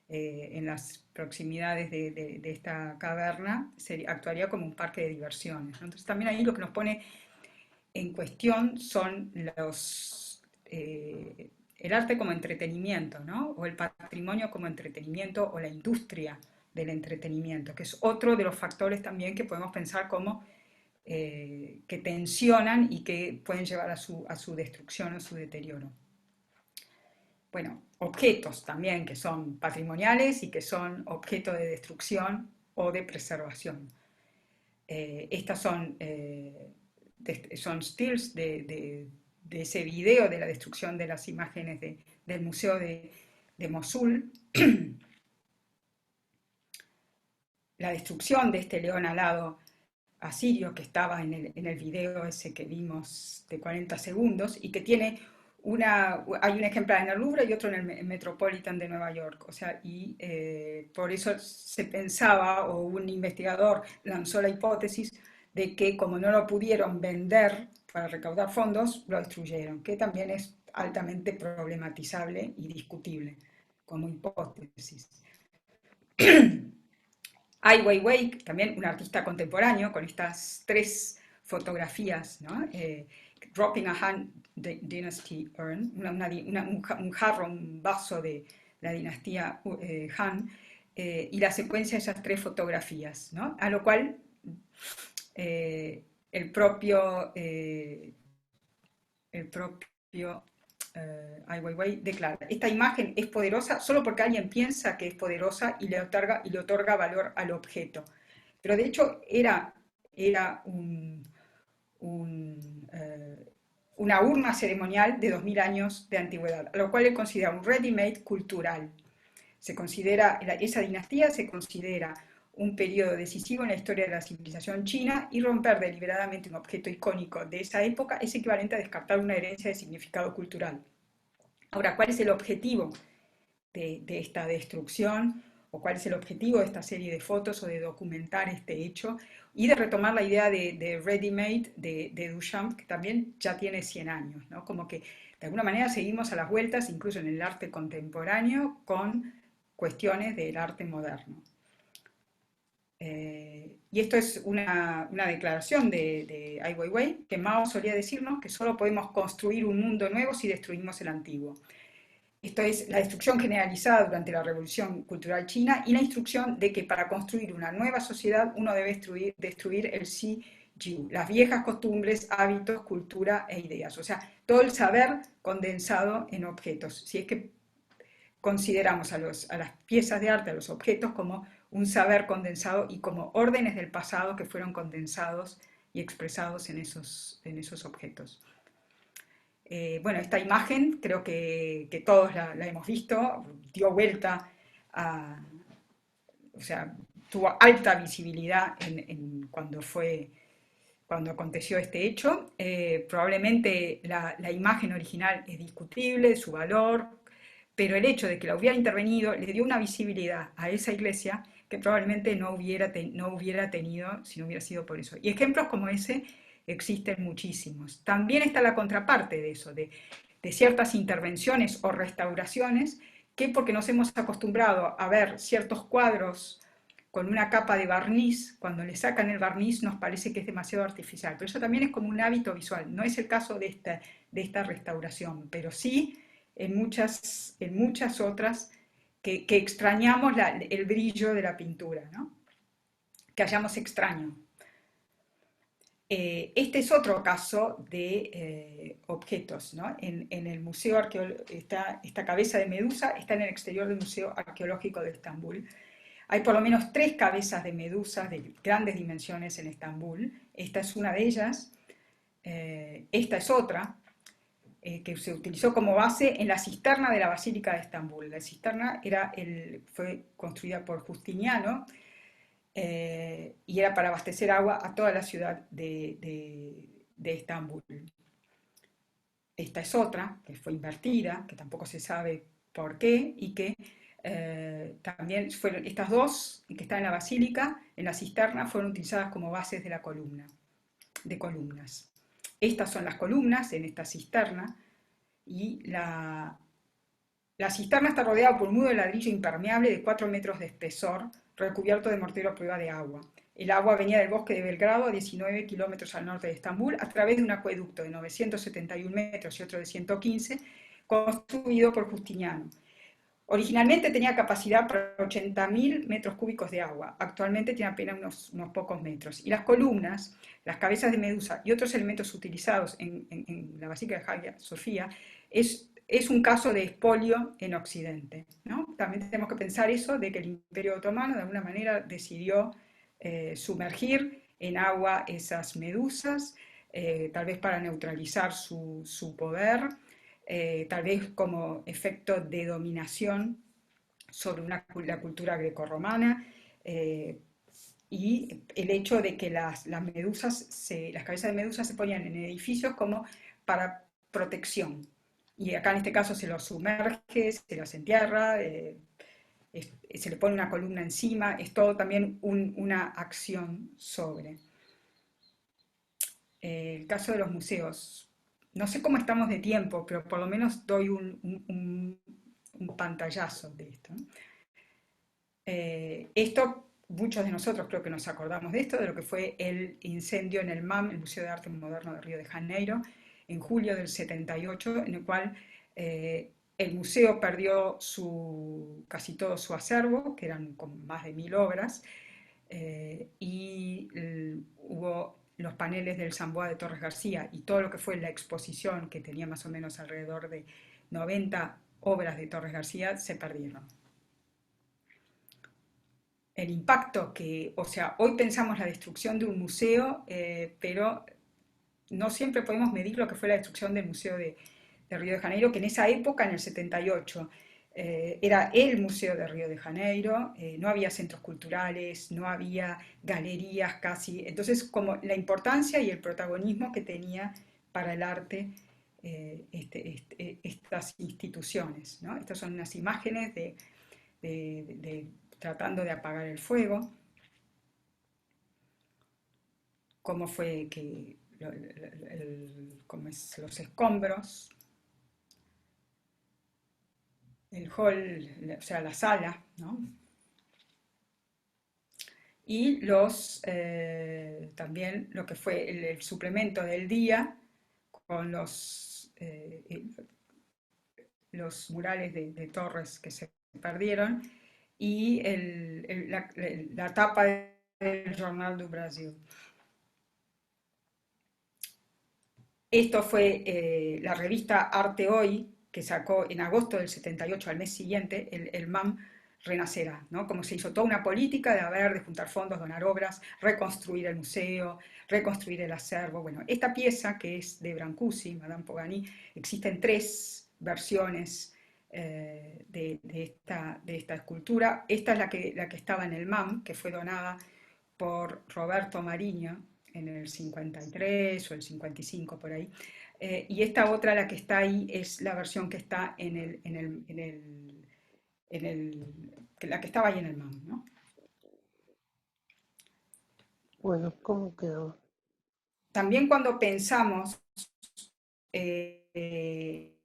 en las proximidades de esta caverna actuaría como un parque de diversiones, ¿no? Entonces también ahí lo que nos pone en cuestión son el arte como entretenimiento, ¿no? O el patrimonio como entretenimiento, o la industria del entretenimiento, que es otro de los factores también que podemos pensar como que tensionan y que pueden llevar a su destrucción o su deterioro. Bueno, objetos también que son patrimoniales y que son objeto de destrucción o de preservación. Estas son stills de ese video de la destrucción de las imágenes del Museo de Mosul. La destrucción de este león alado asirio que estaba en el video ese que vimos de 40 segundos y que tiene hay un ejemplar en el Louvre y otro en el Metropolitan de Nueva York. O sea, por eso se pensaba, o un investigador lanzó la hipótesis de que como no lo pudieron vender para recaudar fondos, lo destruyeron, que también es altamente problematizable y discutible como hipótesis. Ai Weiwei, también un artista contemporáneo, con estas 3 fotografías, ¿no? Dropping a Han Dynasty Urn, un jarro, un vaso de la dinastía Han, y la secuencia de esas 3 fotografías, ¿no? A lo cual el propio Ai Weiwei declara: esta imagen es poderosa solo porque alguien piensa que es poderosa y le otorga valor al objeto. Pero de hecho era una urna ceremonial de 2000 años de antigüedad, a lo cual él considera un ready-made cultural. Esa dinastía se considera un periodo decisivo en la historia de la civilización china, y romper deliberadamente un objeto icónico de esa época es equivalente a descartar una herencia de significado cultural. Ahora, ¿cuál es el objetivo de esta destrucción? ¿O cuál es el objetivo de esta serie de fotos, o de documentar este hecho? Y de retomar la idea de ready-made de Duchamp, que también ya tiene 100 años, ¿no? Como que de alguna manera seguimos a las vueltas, incluso en el arte contemporáneo, con cuestiones del arte moderno. Y esto es una declaración de Ai Weiwei, que Mao solía decirnos que solo podemos construir un mundo nuevo si destruimos el antiguo. Esto es la destrucción generalizada durante la Revolución Cultural China, y la instrucción de que para construir una nueva sociedad uno debe destruir el Si Jiu, las viejas costumbres, hábitos, cultura e ideas. O sea, todo el saber condensado en objetos. Si es que consideramos a las piezas de arte, a los objetos, como un saber condensado y como órdenes del pasado que fueron condensados y expresados en esos objetos. Bueno, esta imagen creo que todos la hemos visto, dio vuelta o sea, tuvo alta visibilidad cuando aconteció este hecho. Probablemente la imagen original es discutible, su valor, pero el hecho de que la hubiera intervenido le dio una visibilidad a esa iglesia que probablemente no hubiera tenido si no hubiera sido por eso. Y ejemplos como ese existen muchísimos. También está la contraparte de eso, de ciertas intervenciones o restauraciones, que porque nos hemos acostumbrado a ver ciertos cuadros con una capa de barniz, cuando le sacan el barniz nos parece que es demasiado artificial. Pero eso también es como un hábito visual. No es el caso de esta restauración, pero sí en muchas otras que extrañamos el brillo de la pintura, ¿no? Que hallamos extraño. Este es otro caso de objetos, ¿no? En el museo arqueológico, esta cabeza de medusa está en el exterior del Museo Arqueológico de Estambul. Hay por lo menos 3 cabezas de medusas de grandes dimensiones en Estambul. Esta es una de ellas. Esta es otra, que se utilizó como base en la cisterna de la Basílica de Estambul. La cisterna fue construida por Justiniano y era para abastecer agua a toda la ciudad de Estambul. Esta es otra, que fue invertida, que tampoco se sabe por qué, y que también fueron estas dos que están en la basílica, en la cisterna, fueron utilizadas como bases de columnas. Estas son las columnas en esta cisterna, y la cisterna está rodeada por un muro de ladrillo impermeable de 4 metros de espesor, recubierto de mortero a prueba de agua. El agua venía del bosque de Belgrado, a 19 kilómetros al norte de Estambul, a través de un acueducto de 971 metros y otro de 115, construido por Justiniano. Originalmente tenía capacidad para 80.000 metros cúbicos de agua, actualmente tiene apenas unos pocos metros. Y las columnas, las cabezas de medusa y otros elementos utilizados en la Basílica de Hagia Sofía es un caso de expolio en Occidente, ¿no? También tenemos que pensar eso, de que el Imperio Otomano de alguna manera decidió sumergir en agua esas medusas, tal vez para neutralizar su poder, tal vez como efecto de dominación sobre la cultura grecorromana, y el hecho de que las cabezas de medusas se ponían en edificios como para protección. Y acá en este caso se los sumerge, se los entierra, se le pone una columna encima, es todo también una acción sobre. El caso de los museos. No sé cómo estamos de tiempo, pero por lo menos doy un pantallazo de esto. Esto, muchos de nosotros creo que nos acordamos de esto, de lo que fue el incendio en el MAM, el Museo de Arte Moderno de Río de Janeiro, en julio del 78, en el cual el museo perdió casi todo su acervo, que eran como más de 1000 obras, y hubo los paneles del Samboa de Torres García y todo lo que fue la exposición, que tenía más o menos alrededor de 90 obras de Torres García, se perdieron. El impacto o sea, hoy pensamos la destrucción de un museo, pero no siempre podemos medir lo que fue la destrucción del Museo de Río de Janeiro, que en esa época, en el 78, era el Museo de Río de Janeiro, no había centros culturales, no había galerías casi, entonces como la importancia y el protagonismo que tenía para el arte estas instituciones, ¿no? Estas son unas imágenes tratando de apagar el fuego, cómo fue que los escombros, el hall, o sea, la sala, ¿no? Y también lo que fue el suplemento del día con los murales de Torres que se perdieron y la tapa del Jornal do Brasil. Esto fue la revista Arte Hoy, que sacó en agosto del 78, al mes siguiente, el MAM renacerá, ¿no? Como se hizo toda una política de juntar fondos, donar obras, reconstruir el museo, reconstruir el acervo. Bueno, esta pieza, que es de Brancusi, Madame Pogani, existen 3 versiones de esta escultura. Esta es la que estaba en el MAM, que fue donada por Roberto Mariño en el 53 o el 55 por ahí. Y esta otra, la que está ahí, es la versión que está la que estaba ahí en el MAM, ¿no? Bueno, ¿cómo quedó? También cuando pensamos en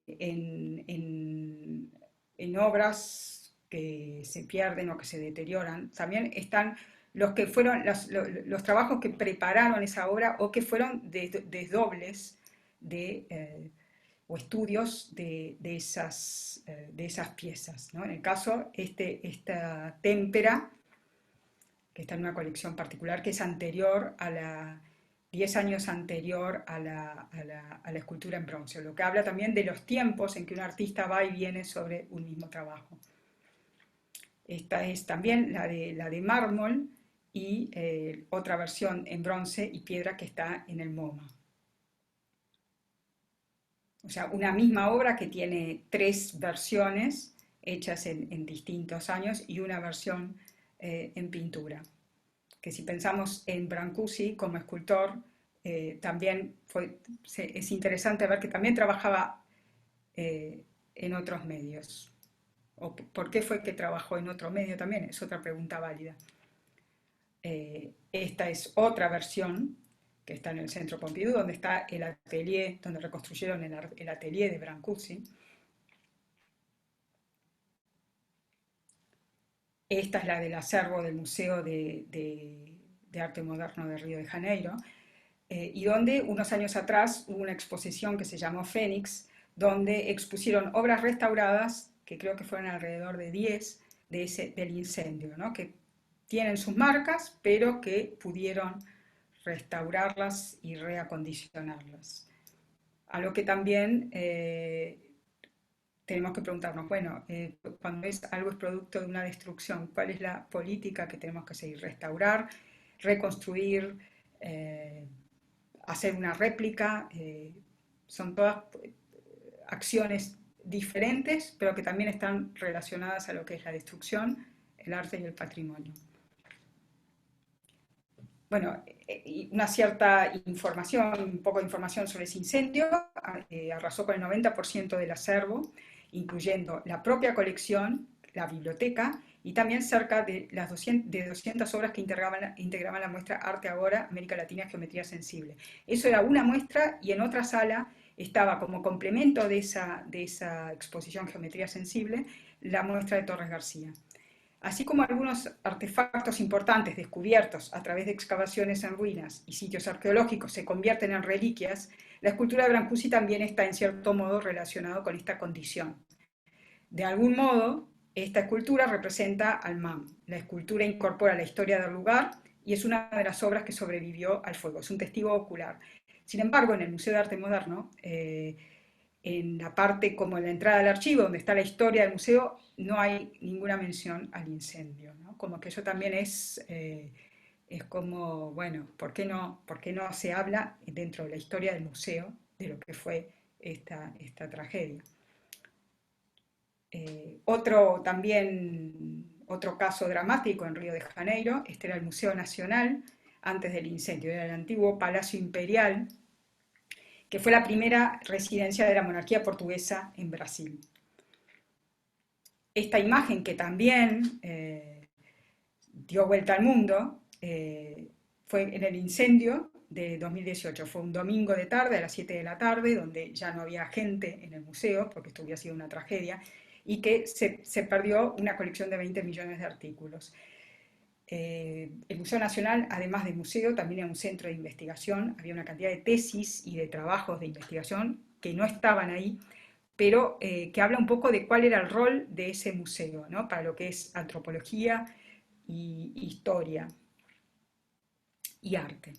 obras que se pierden o que se deterioran, también están los que fueron los trabajos que prepararon esa obra o que fueron desdobles o estudios de esas piezas, ¿no? En el caso, esta témpera, que está en una colección particular, que es anterior 10 años anterior a la escultura en bronce, lo que habla también de los tiempos en que un artista va y viene sobre un mismo trabajo. Esta es también la de mármol y otra versión en bronce y piedra que está en el MoMA. O sea, una misma obra que tiene 3 versiones hechas en distintos años y una versión en pintura. Que si pensamos en Brancusi como escultor, también es interesante ver que también trabajaba en otros medios. ¿O por qué fue que trabajó en otro medio también? Es otra pregunta válida. Esta es otra versión que está en el Centro Pompidou, donde está el atelier, donde reconstruyeron el atelier de Brancusi. Esta es la del acervo del Museo de Arte Moderno de Río de Janeiro, y donde unos años atrás hubo una exposición que se llamó Fénix, donde expusieron obras restauradas, que creo que fueron alrededor de 10 del incendio, ¿no? Que tienen sus marcas, pero que pudieron restaurarlas y reacondicionarlas. A lo que también tenemos que preguntarnos, bueno, cuando algo es producto de una destrucción, ¿cuál es la política que tenemos que seguir? Restaurar, reconstruir, hacer una réplica, son todas acciones diferentes, pero que también están relacionadas a lo que es la destrucción, el arte y el patrimonio. Bueno, una cierta información, un poco de información sobre ese incendio, arrasó con el 90% del acervo, incluyendo la propia colección, la biblioteca, y también cerca de las 200 obras que integraban la muestra Arte Ahora, América Latina, Geometría Sensible. Eso era una muestra, y en otra sala estaba como complemento de esa exposición Geometría Sensible, la muestra de Torres García. Así como algunos artefactos importantes descubiertos a través de excavaciones en ruinas y sitios arqueológicos se convierten en reliquias, la escultura de Brancusi también está en cierto modo relacionado con esta condición. De algún modo, esta escultura representa al MAM. La escultura incorpora la historia del lugar y es una de las obras que sobrevivió al fuego, es un testigo ocular. Sin embargo, en el Museo de Arte Moderno, en la parte como en la entrada al archivo, donde está la historia del museo, no hay ninguna mención al incendio, ¿no? Como que eso también es como, bueno, ¿por qué no se habla dentro de la historia del museo de lo que fue esta tragedia? Otro caso dramático en Río de Janeiro, este era el Museo Nacional, antes del incendio, era el antiguo Palacio Imperial, que fue la primera residencia de la monarquía portuguesa en Brasil. Esta imagen, que también dio vuelta al mundo, fue en el incendio de 2018. Fue un domingo de tarde, a las 7 de la tarde, donde ya no había gente en el museo, porque esto hubiera sido una tragedia, y que se perdió una colección de 20 millones de artículos. El Museo Nacional, además de museo, también era un centro de investigación, había una cantidad de tesis y de trabajos de investigación que no estaban ahí, pero que habla un poco de cuál era el rol de ese museo, ¿no? Para lo que es antropología y historia y arte.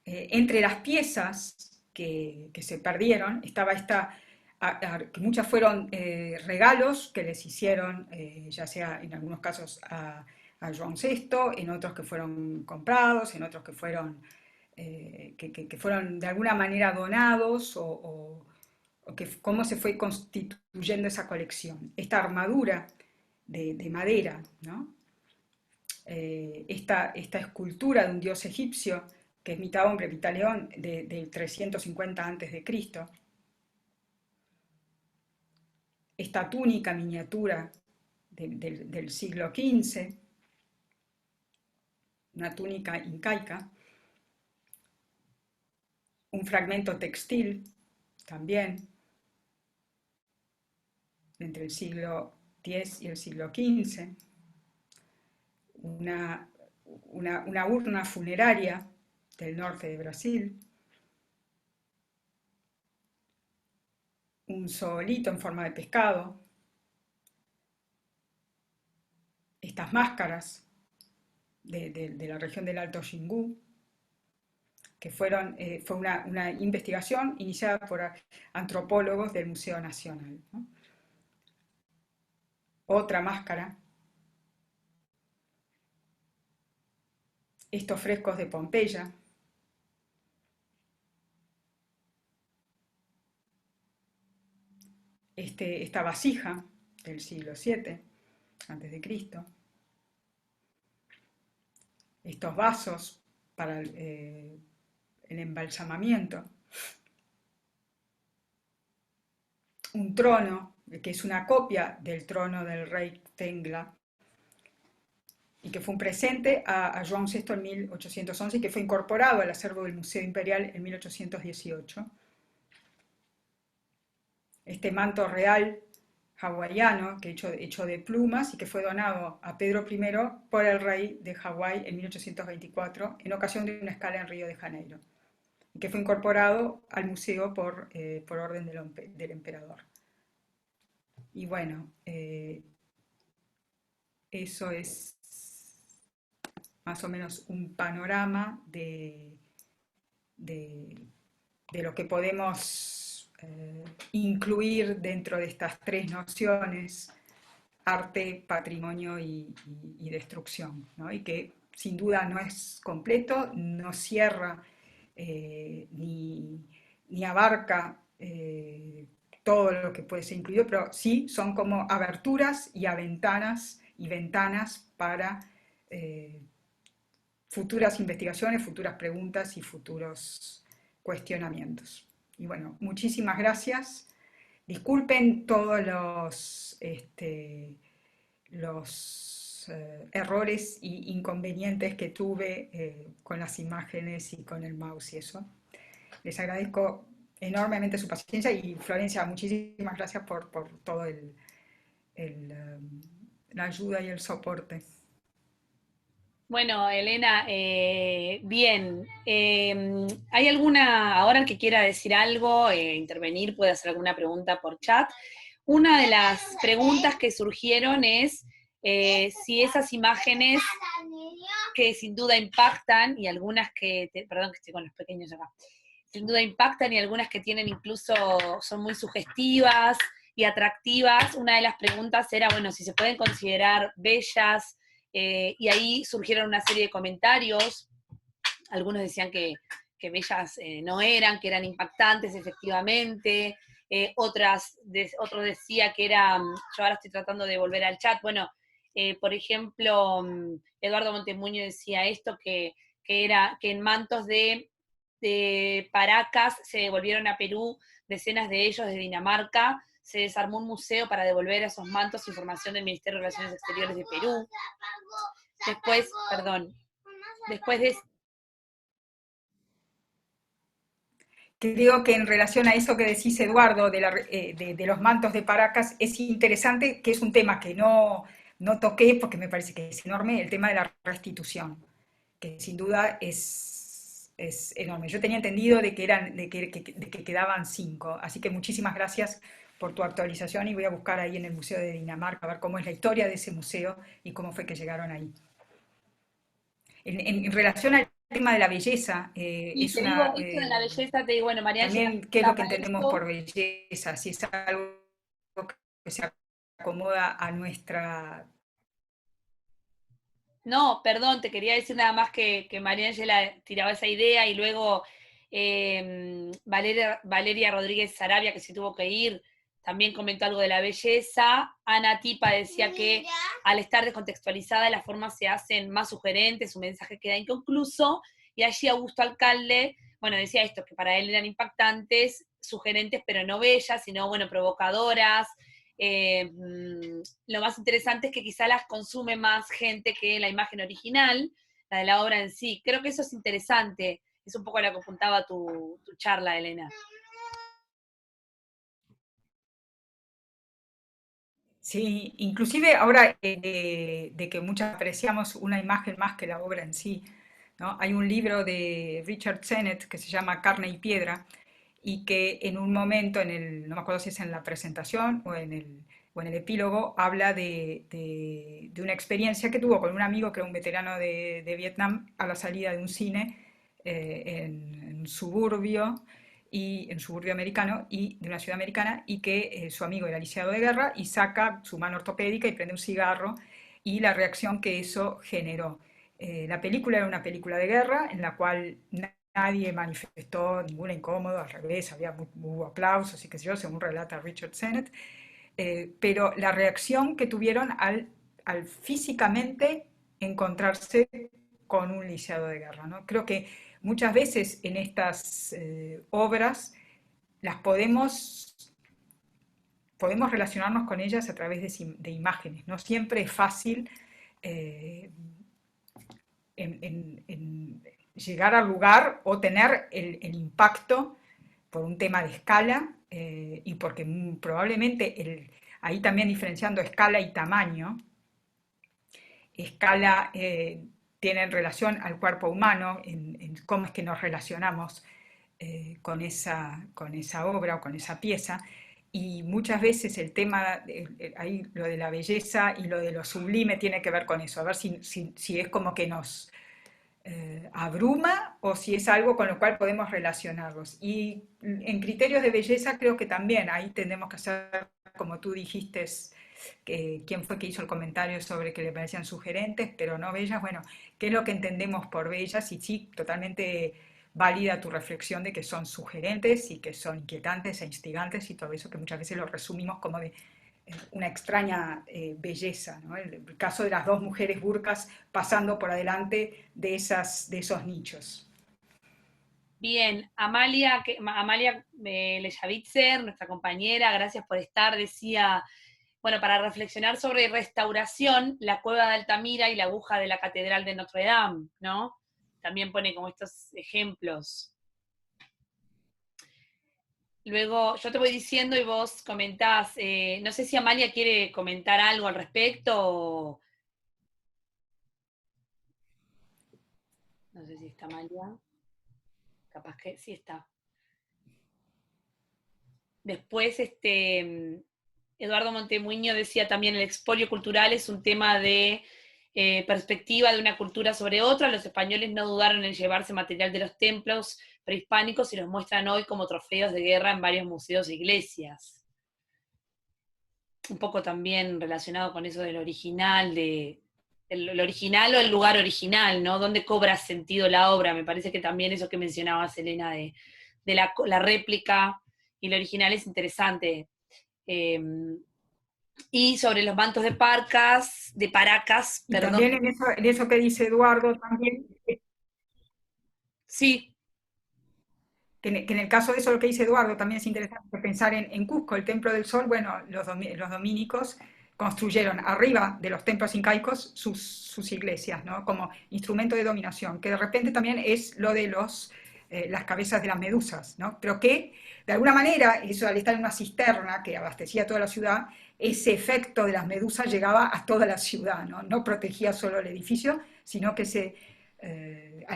Entre las piezas que se perdieron estaba que muchas fueron regalos que les hicieron, ya sea en algunos casos a Joan VI, en otros que fueron comprados, en otros que fueron de alguna manera donados, o cómo se fue constituyendo esa colección. Esta armadura de madera, ¿no? Esta escultura de un dios egipcio, que es mitad hombre, mitad león, del 350 a.C., esta túnica miniatura del siglo XV, una túnica incaica, un fragmento textil también, entre el siglo X y el siglo XV, una urna funeraria del norte de Brasil, un zoolito en forma de pescado, estas máscaras de la región del Alto Xingu, que fue una investigación iniciada por antropólogos del Museo Nacional, ¿no? Otra máscara estos frescos de Pompeya, esta vasija del siglo VII antes de Cristo, estos vasos para el embalsamamiento, un trono que es una copia del trono del rey Tengla y que fue un presente a Joan VI en 1811 y que fue incorporado al acervo del Museo Imperial en 1818. Este manto real hawaiano, que hecho de plumas y que fue donado a Pedro I por el rey de Hawái en 1824 en ocasión de una escala en Río de Janeiro, y que fue incorporado al museo por orden del emperador. Y bueno, eso es más o menos un panorama de lo que podemos incluir dentro de estas tres nociones: arte, patrimonio y destrucción, ¿no? Y que sin duda no es completo, no cierra ni abarca todo lo que puede ser incluido, pero sí son como aberturas y ventanas para futuras investigaciones, futuras preguntas y futuros cuestionamientos. Y bueno, muchísimas gracias. Disculpen todos los errores e inconvenientes que tuve con las imágenes y con el mouse y eso. Les agradezco enormemente su paciencia y Florencia, muchísimas gracias por todo la ayuda y el soporte. Bueno, Elena, bien. ¿Hay alguna, ahora el que quiera decir algo, intervenir, puede hacer alguna pregunta por chat? Una de las preguntas que surgieron es si esas imágenes que sin duda impactan, y algunas perdón que estoy con los pequeños acá, sin duda impactan y algunas que tienen incluso, son muy sugestivas y atractivas, una de las preguntas era, bueno, si se pueden considerar bellas, y ahí surgieron una serie de comentarios. Algunos decían que bellas no eran, que eran impactantes efectivamente, otros decía que era, yo ahora estoy tratando de volver al chat, bueno, por ejemplo, Eduardo Montemuño decía esto, que en mantos de Paracas se devolvieron a Perú decenas de ellos de Dinamarca, se desarmó un museo para devolver a esos mantos información del Ministerio de Relaciones Exteriores de Perú. Después de... Creo que en relación a eso que decís, Eduardo, de los mantos de Paracas, es interesante, que es un tema que no toqué porque me parece que es enorme, el tema de la restitución, que sin duda es enorme. Yo tenía entendido de que quedaban 5, así que muchísimas gracias por tu actualización y voy a buscar ahí en el Museo de Dinamarca a ver cómo es la historia de ese museo y cómo fue que llegaron ahí. En relación al tema de la belleza, y es te una... digo, esto de la belleza, te digo, bueno, María también, ¿qué es lo que entendemos por belleza? Si es algo que se acomoda a nuestra... No, perdón, te quería decir nada más que María Ángela tiraba esa idea y luego Valeria Rodríguez Sarabia, que se tuvo que ir, también comentó algo de la belleza. Ana Tipa decía que al estar descontextualizada las formas se hacen más sugerentes, su mensaje queda inconcluso, y allí Augusto Alcalde, bueno, decía esto, que para él eran impactantes, sugerentes, pero no bellas, sino, bueno, provocadoras. Lo más interesante es que quizá las consume más gente que la imagen original, la de la obra en sí. Creo que eso es interesante, es un poco lo que apuntaba tu charla, Elena. Sí, inclusive ahora de que muchas apreciamos una imagen más que la obra en sí, ¿no? Hay un libro de Richard Sennett que se llama Carne y Piedra, y que en un momento, no me acuerdo si es en la presentación o en el epílogo, habla de una experiencia que tuvo con un amigo que era un veterano de Vietnam a la salida de un cine en un suburbio americano y de una ciudad americana, y que su amigo era lisiado de guerra y saca su mano ortopédica y prende un cigarro, y la reacción que eso generó. La película era una película de guerra en la cual nadie manifestó ninguna incómodo, al revés, hubo aplausos y qué sé yo, según relata Richard Sennett, pero la reacción que tuvieron al físicamente encontrarse con un lisiado de guerra, ¿no? Creo que muchas veces en estas obras las podemos relacionarnos con ellas a través de imágenes. No siempre es fácil eh, en llegar al lugar o tener el impacto por un tema de escala y porque probablemente ahí también diferenciando escala y tamaño, escala tiene en relación al cuerpo humano, en cómo es que nos relacionamos con esa obra o con esa pieza, y muchas veces el tema, ahí lo de la belleza y lo de lo sublime tiene que ver con eso, a ver si es como que nos abruma o si es algo con lo cual podemos relacionarlos. Y en criterios de belleza creo que también ahí tenemos que hacer, como tú dijiste, quién fue que hizo el comentario sobre que le parecían sugerentes, pero no bellas. Bueno, ¿qué es lo que entendemos por bellas? Y sí, totalmente válida tu reflexión de que son sugerentes y que son inquietantes e instigantes y todo eso que muchas veces lo resumimos como de una extraña belleza, ¿no? El caso de las dos mujeres burcas pasando por adelante de esos nichos. Bien, Amalia Leyavitzer, nuestra compañera, gracias por estar, decía, bueno, para reflexionar sobre restauración, la cueva de Altamira y la aguja de la Catedral de Notre Dame, ¿no? También pone como estos ejemplos. Luego yo te voy diciendo y vos comentás, no sé si Amalia quiere comentar algo al respecto. No sé si está Amalia. Capaz que sí está. Después, Eduardo Montemuño decía también, el expolio cultural es un tema de perspectiva de una cultura sobre otra. Los españoles no dudaron en llevarse material de los templos prehispánicos y los muestran hoy como trofeos de guerra en varios museos e iglesias. Un poco también relacionado con eso del original, el original o el lugar original, ¿no? ¿Dónde cobra sentido la obra? Me parece que también eso que mencionabas, Elena, de la réplica y el original es interesante. Y sobre los mantos de Paracas, Y perdón. también en eso que dice Eduardo, también, Sí, que en el caso de eso lo que dice Eduardo, también es interesante pensar en Cusco, el Templo del Sol. Bueno, los dominicos construyeron arriba de los templos incaicos sus iglesias, ¿no? Como instrumento de dominación, que de repente también es lo de las cabezas de las medusas, ¿no? Pero que, de alguna manera, eso al estar en una cisterna que abastecía toda la ciudad, ese efecto de las medusas llegaba a toda la ciudad, ¿no? No protegía solo el edificio, sino que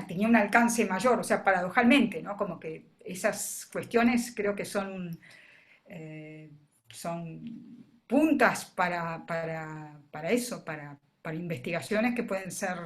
tenía un alcance mayor, o sea, paradojalmente, ¿no? Como que esas cuestiones creo que son puntas para eso, para investigaciones que pueden ser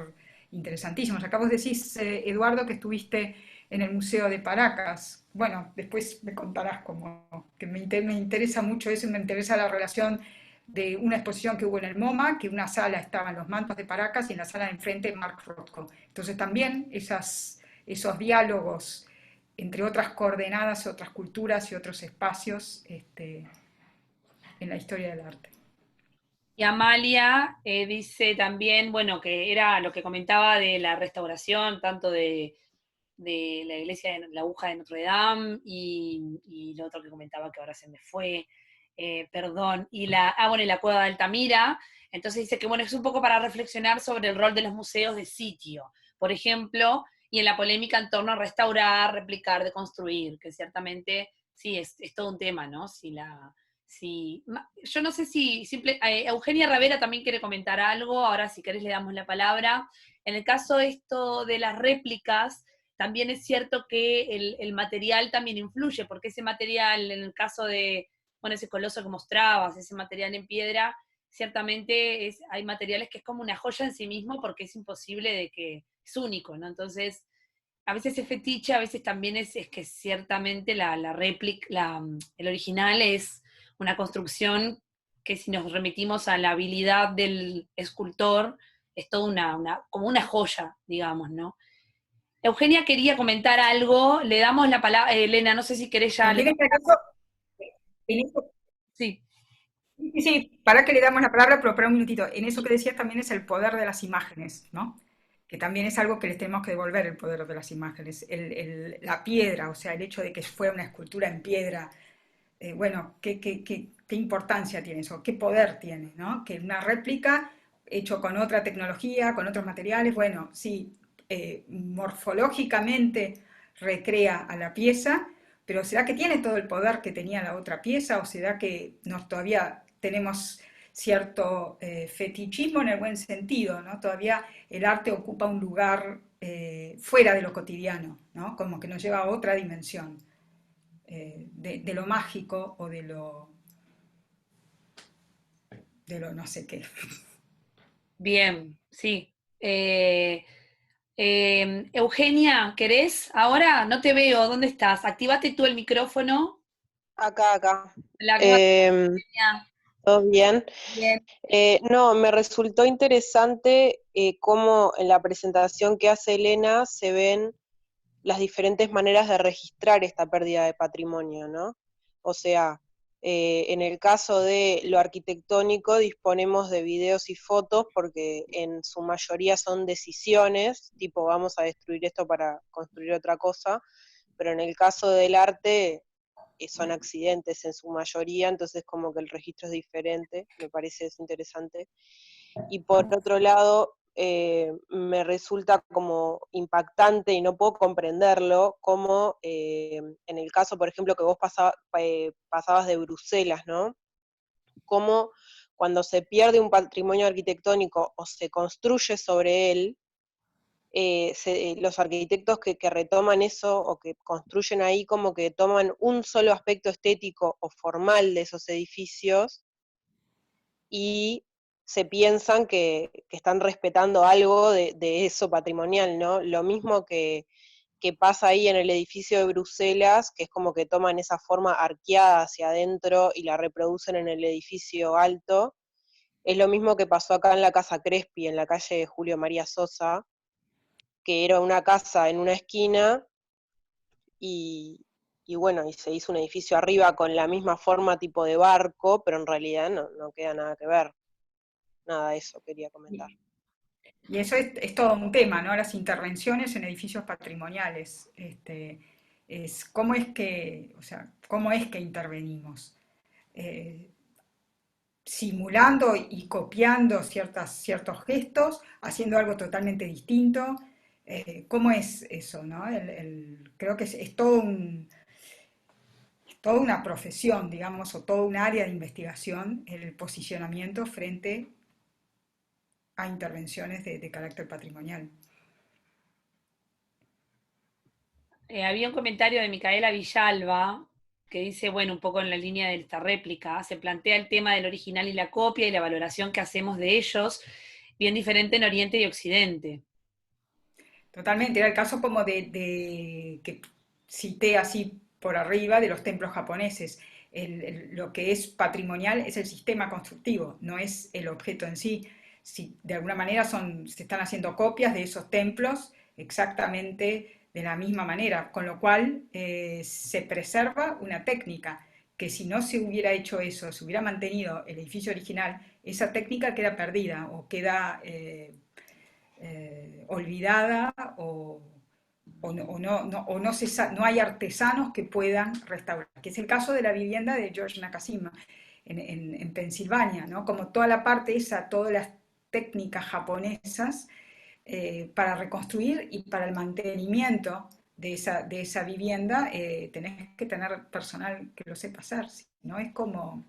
interesantísimas. Acá vos decís, Eduardo, que estuviste en el Museo de Paracas. Bueno, después me contarás como que me interesa mucho eso y me interesa la relación de una exposición que hubo en el MoMA, que una sala estaban los mantos de Paracas y en la sala de enfrente Mark Rothko. Entonces también esos diálogos entre otras coordenadas, otras culturas y otros espacios en la historia del arte. y Amalia dice también, bueno, que era lo que comentaba de la restauración, tanto de la iglesia de la aguja de Notre Dame y lo otro que comentaba que ahora se me fue, perdón, y bueno, y la cueva de Altamira. Entonces dice que bueno, es un poco para reflexionar sobre el rol de los museos de sitio, por ejemplo, y en la polémica en torno a restaurar, replicar, deconstruir, que ciertamente sí, es todo un tema, ¿no? Yo no sé si Eugenia Ravera también quiere comentar algo, ahora si querés le damos la palabra. En el caso esto de las réplicas, también es cierto que el material también influye, porque ese material, en el caso de, bueno, ese coloso que mostrabas, ese material en piedra, ciertamente hay materiales que es como una joya en sí mismo, porque es imposible de que es único, ¿no? Entonces, a veces es fetiche, a veces también es que ciertamente la réplica, el original es una construcción que si nos remitimos a la habilidad del escultor, es toda como una joya, digamos, ¿no? Eugenia quería comentar algo, le damos la palabra, Elena, no sé si querés ya... También está en eso, Sí, sí, sí, para que le damos la palabra, pero para un minutito. En eso que decías también es el poder de las imágenes, ¿no? Que también es algo que les tenemos que devolver, el poder de las imágenes. La piedra, o sea, el hecho de que fuera una escultura en piedra, bueno, ¿qué importancia tiene eso? ¿Qué poder tiene, ¿no? Que una réplica hecho con otra tecnología, con otros materiales, bueno, sí, morfológicamente recrea a la pieza, pero ¿será que tiene todo el poder que tenía la otra pieza o será que todavía tenemos cierto fetichismo en el buen sentido, ¿no? Todavía el arte ocupa un lugar fuera de lo cotidiano, ¿no? Como que nos lleva a otra dimensión de lo mágico o de lo no sé qué. bien, sí. Eugenia, ¿querés? Ahora no te veo, ¿dónde estás? Activate tú el micrófono. Acá, acá. La Eugenia. ¿Todo bien? Bien. No, me resultó interesante cómo en la presentación que hace Elena se ven las diferentes maneras de registrar esta pérdida de patrimonio, ¿no? O sea, en el caso de lo arquitectónico disponemos de videos y fotos porque en su mayoría son decisiones, tipo vamos a destruir esto para construir otra cosa, pero en el caso del arte son accidentes en su mayoría, entonces como que el registro es diferente, me parece eso interesante. Y por otro lado, me resulta como impactante y no puedo comprenderlo, como en el caso, por ejemplo, que vos pasabas de Bruselas, ¿no? Como cuando se pierde un patrimonio arquitectónico o se construye sobre él, los arquitectos que retoman eso o que construyen ahí como que toman un solo aspecto estético o formal de esos edificios y se piensan que están respetando algo de eso patrimonial, ¿no? Lo mismo que pasa ahí en el edificio de Bruselas, que es como que toman esa forma arqueada hacia adentro y la reproducen en el edificio alto, es lo mismo que pasó acá en la Casa Crespi, en la calle Julio María Sosa, que era una casa en una esquina y, y bueno, y se hizo un edificio arriba con la misma forma tipo de barco, pero en realidad no queda nada que ver. Nada, eso quería comentar. Y eso es todo un tema, ¿no? Las intervenciones en edificios patrimoniales. ¿Cómo es que, o sea, cómo es que intervenimos? Eh, Simulando y copiando ciertos gestos, haciendo algo totalmente distinto. ¿Cómo es eso, no? Creo que es toda una profesión, digamos, o todo un área de investigación el posicionamiento frente a intervenciones de carácter patrimonial. Había un comentario de Micaela Villalba que dice, bueno, un poco en la línea de esta réplica, se plantea el tema del original y la copia y la valoración que hacemos de ellos, bien diferente en Oriente y Occidente. Totalmente, era el caso como que cité así por arriba de los templos japoneses. Lo que es patrimonial es el sistema constructivo, no es el objeto en sí. Si de alguna manera se están haciendo copias de esos templos exactamente de la misma manera, con lo cual se preserva una técnica que si no se hubiera hecho eso, se hubiera mantenido el edificio original, esa técnica queda perdida o queda olvidada no hay artesanos que puedan restaurar, que es el caso de la vivienda de George Nakashima en Pensilvania, ¿no? Como toda la parte esa, todas las técnicas japonesas para reconstruir y para el mantenimiento de esa vivienda, tenés que tener personal que lo sepa hacer, ¿no? Es como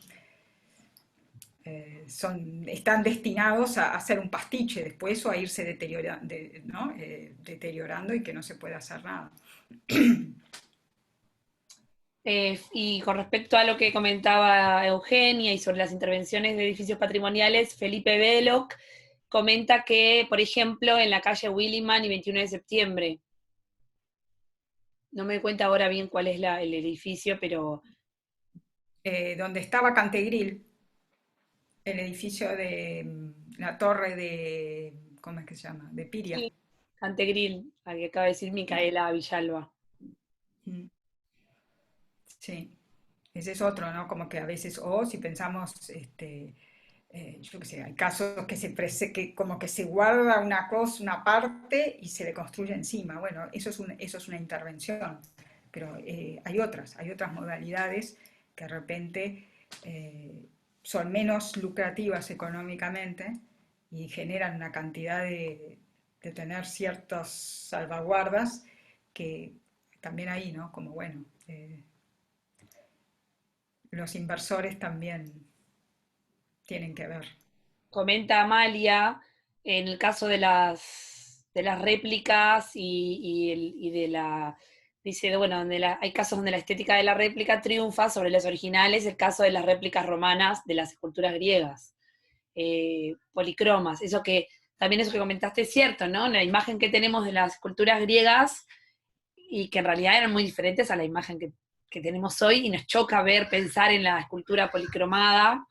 están destinados a hacer un pastiche después o a irse ¿no? Deteriorando y que no se pueda hacer nada. Y con respecto a lo que comentaba Eugenia y sobre las intervenciones de edificios patrimoniales, Felipe Veloc comenta que, por ejemplo, en la calle Williman y 21 de septiembre, no me doy cuenta ahora bien cuál es el edificio, pero... Donde estaba Cantegril, el edificio de la torre de ¿cómo es que se llama? De Piria. Sí, Antegril, al que acaba de decir Micaela Villalba. Mm, sí, ese es otro, ¿no? Como que a veces, o si pensamos, yo qué sé, hay casos que que como que se guarda una cosa, una parte y se le construye encima. Bueno, eso es una intervención, pero hay otras modalidades que de repente son menos lucrativas económicamente y generan una cantidad de tener ciertas salvaguardas que también ahí, ¿no? Como bueno, los inversores también tienen que ver. Comenta Amalia, en el caso de las réplicas y de la, dice, bueno, hay casos donde la estética de la réplica triunfa sobre las originales, el caso de las réplicas romanas de las esculturas griegas, policromas, eso que comentaste es cierto, ¿no? La imagen que tenemos de las esculturas griegas y que en realidad eran muy diferentes a la imagen que tenemos hoy y nos choca pensar en la escultura policromada.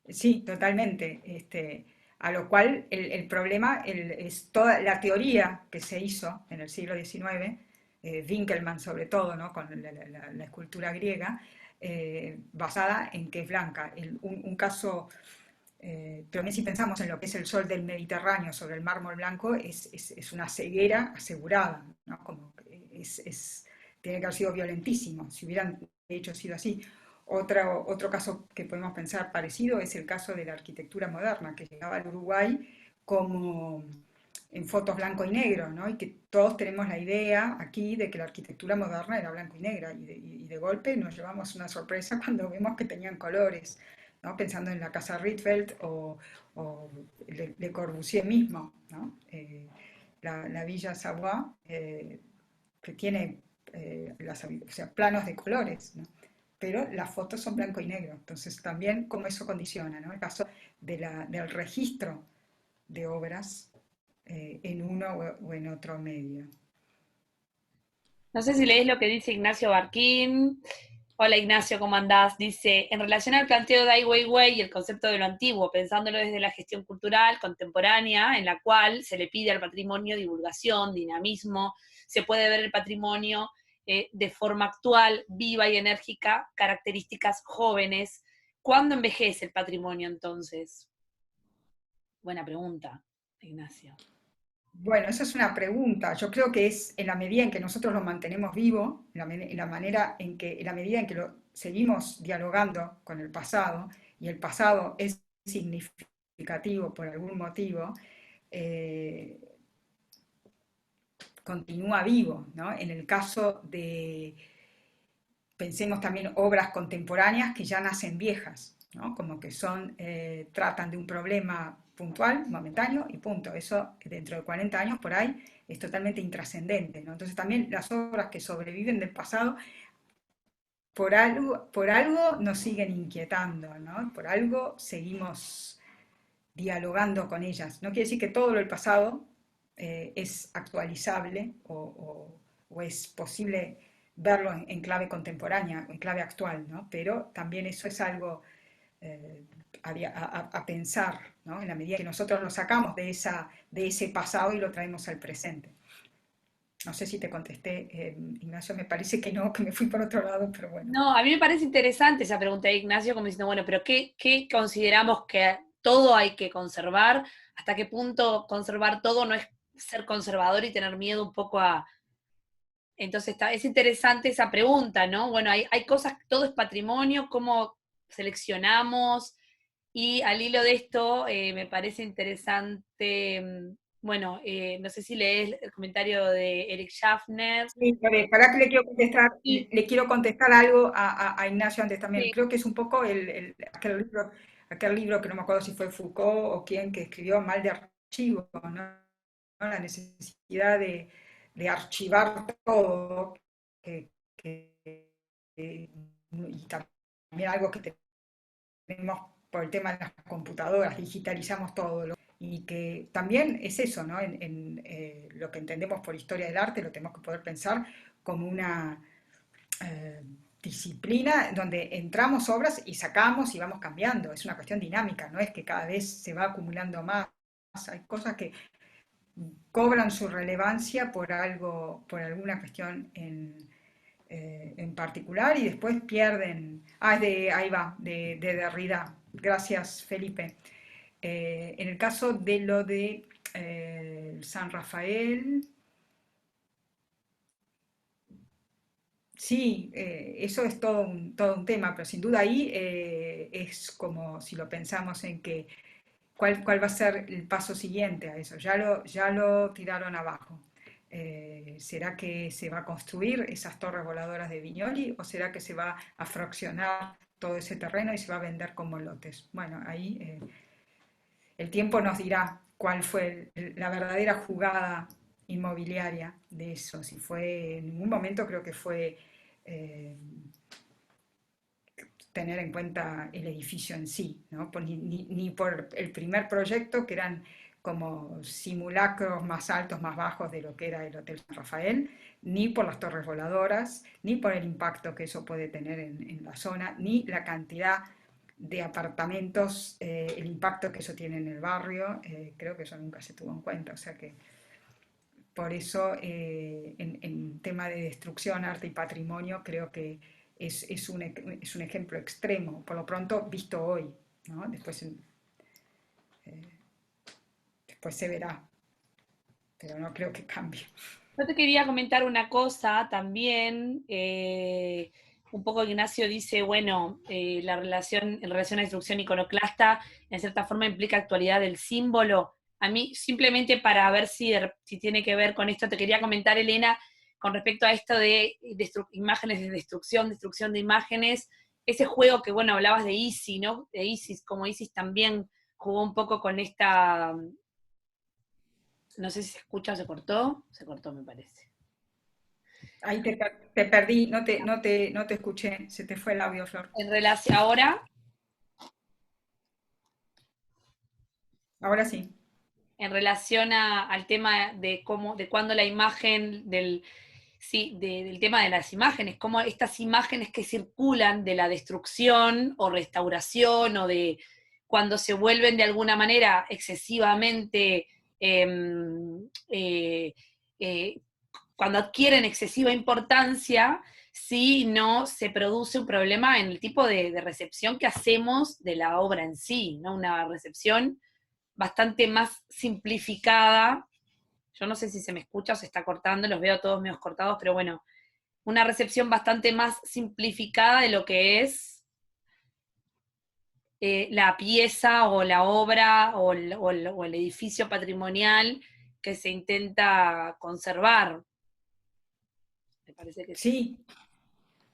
Sí, totalmente. A lo cual el problema es toda la teoría que se hizo en el siglo XIX, Winkelmann sobre todo, ¿no? Con la escultura griega, basada en que es blanca. Un caso, pero también si pensamos en lo que es el sol del Mediterráneo sobre el mármol blanco, es una ceguera asegurada, ¿no? Como que tiene que haber sido violentísimo, si hubieran de hecho sido así. Otro caso que podemos pensar parecido es el caso de la arquitectura moderna, que llegaba al Uruguay como en fotos blanco y negro, ¿no? Y que todos tenemos la idea aquí de que la arquitectura moderna era blanco y negra, y de golpe nos llevamos una sorpresa cuando vemos que tenían colores, ¿no? Pensando en la Casa Rietveld o Le Corbusier mismo, ¿no? La Villa Savoie, que tiene o sea, planos de colores, ¿no? Pero las fotos son blanco y negro. Entonces también cómo eso condiciona, ¿no? El caso del registro de obras en uno o en otro medio. No sé si lees lo que dice Ignacio Barquín. Hola Ignacio, ¿cómo andás? Dice, en relación al planteo de Ai Weiwei y el concepto de lo antiguo, pensándolo desde la gestión cultural contemporánea, en la cual se le pide al patrimonio divulgación, dinamismo, se puede ver el patrimonio de forma actual, viva y enérgica, características jóvenes. ¿Cuándo envejece el patrimonio entonces? Buena pregunta, Ignacio. Bueno, esa es una pregunta. Yo creo que es en la medida en que nosotros lo mantenemos vivo, en la medida en que lo seguimos dialogando con el pasado, y el pasado es significativo por algún motivo, eh, continúa vivo, ¿no? En el caso de, pensemos también obras contemporáneas que ya nacen viejas, ¿no? Como que tratan de un problema puntual, momentáneo y punto. Eso dentro de 40 años por ahí es totalmente intrascendente, ¿no? Entonces también las obras que sobreviven del pasado por algo nos siguen inquietando, ¿no? Por algo seguimos dialogando con ellas. No quiere decir que todo lo del pasado es actualizable o es posible verlo en clave contemporánea, en clave actual, ¿no? Pero también eso es algo eh, a pensar, ¿no? En la medida que nosotros lo sacamos de ese pasado y lo traemos al presente. No sé si te contesté, Ignacio, me parece que no, que me fui por otro lado, pero bueno. No, a mí me parece interesante esa pregunta de Ignacio, como diciendo, bueno, pero ¿qué consideramos que todo hay que conservar? ¿Hasta qué punto conservar todo no es ser conservador y tener miedo un poco a... Entonces es interesante esa pregunta, ¿no? Bueno, hay cosas, todo es patrimonio, ¿cómo seleccionamos? Y al hilo de esto, me parece interesante, bueno, no sé si lees el comentario de Eric Schaffner. Sí, a ver, para que Sí, le quiero contestar algo a Ignacio antes también. sí, Creo que es un poco aquel libro que no me acuerdo si fue Foucault o quién que escribió Mal de archivo, ¿no? La necesidad de archivar todo, y también algo que tenemos por el tema de las computadoras, digitalizamos todo, y que también es eso, ¿no? Lo que entendemos por historia del arte lo tenemos que poder pensar como una disciplina donde entramos obras y sacamos y vamos cambiando. Es una cuestión dinámica, no es que cada vez se va acumulando más. Hay cosas que cobran su relevancia por algo, por alguna cuestión en particular y después pierden. Ahí va, de Derrida. Gracias, Felipe. En el caso de lo de San Rafael, sí, eso es todo un tema, pero sin duda ahí es como si lo pensamos en que cuál va a ser el paso siguiente a eso. Ya lo tiraron abajo. ¿Será que se va a construir esas torres voladoras de Viñoli o será que se va a fraccionar todo ese terreno y se va a vender como lotes? Bueno, ahí el tiempo nos dirá cuál fue la verdadera jugada inmobiliaria de eso. Si fue, en ningún momento creo que fue tener en cuenta el edificio en sí, ¿no? Ni por el primer proyecto, que eran como simulacros más altos, más bajos de lo que era el Hotel San Rafael, ni por las torres voladoras, ni por el impacto que eso puede tener en la zona, ni la cantidad de apartamentos, el impacto que eso tiene en el barrio, creo que eso nunca se tuvo en cuenta. O sea que por eso en tema de destrucción, arte y patrimonio, creo que es un ejemplo extremo, por lo pronto visto hoy, ¿no? Después se verá, pero no creo que cambie. Yo te quería comentar una cosa también. Un poco Ignacio dice, bueno, la relación en relación a instrucción iconoclasta, en cierta forma implica actualidad del símbolo. A mí, simplemente para ver si tiene que ver con esto, te quería comentar, Elena, con respecto a esto de imágenes de destrucción de imágenes, ese juego que, bueno, hablabas de Isis, ¿no? De Isis, como Isis también jugó un poco con esta... No sé si se escucha o se cortó. Se cortó, me parece. Ahí te perdí, no te escuché, se te fue el audio, Flor. En relación, Ahora sí. en relación al tema de cuándo la imagen del tema de las imágenes, cómo estas imágenes que circulan de la destrucción o restauración o de cuando se vuelven de alguna manera excesivamente cuando adquieren excesiva importancia, si no se produce un problema en el tipo de recepción que hacemos de la obra en sí, ¿no? Una recepción bastante más simplificada. Yo no sé si se me escucha o se está cortando, los veo todos medio cortados, pero bueno, una recepción bastante más simplificada de lo que es la pieza o la obra o el edificio patrimonial que se intenta conservar. Me parece que sí.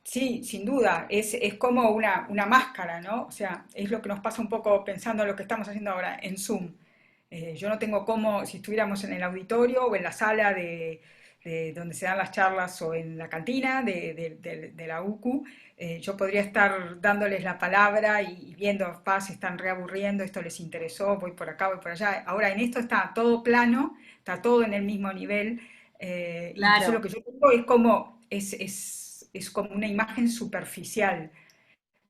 Sí, sin duda, es como una máscara, ¿no? O sea, es lo que nos pasa un poco pensando en lo que estamos haciendo ahora en Zoom. Yo no tengo cómo, si estuviéramos en el auditorio o en la sala de donde se dan las charlas o en la cantina de la UCU, yo podría estar dándoles la palabra y viendo, se están reaburriendo, esto les interesó, voy por acá, voy por allá. Ahora en esto está todo plano, está todo en el mismo nivel, y entonces lo que yo tengo es como, es como una imagen superficial.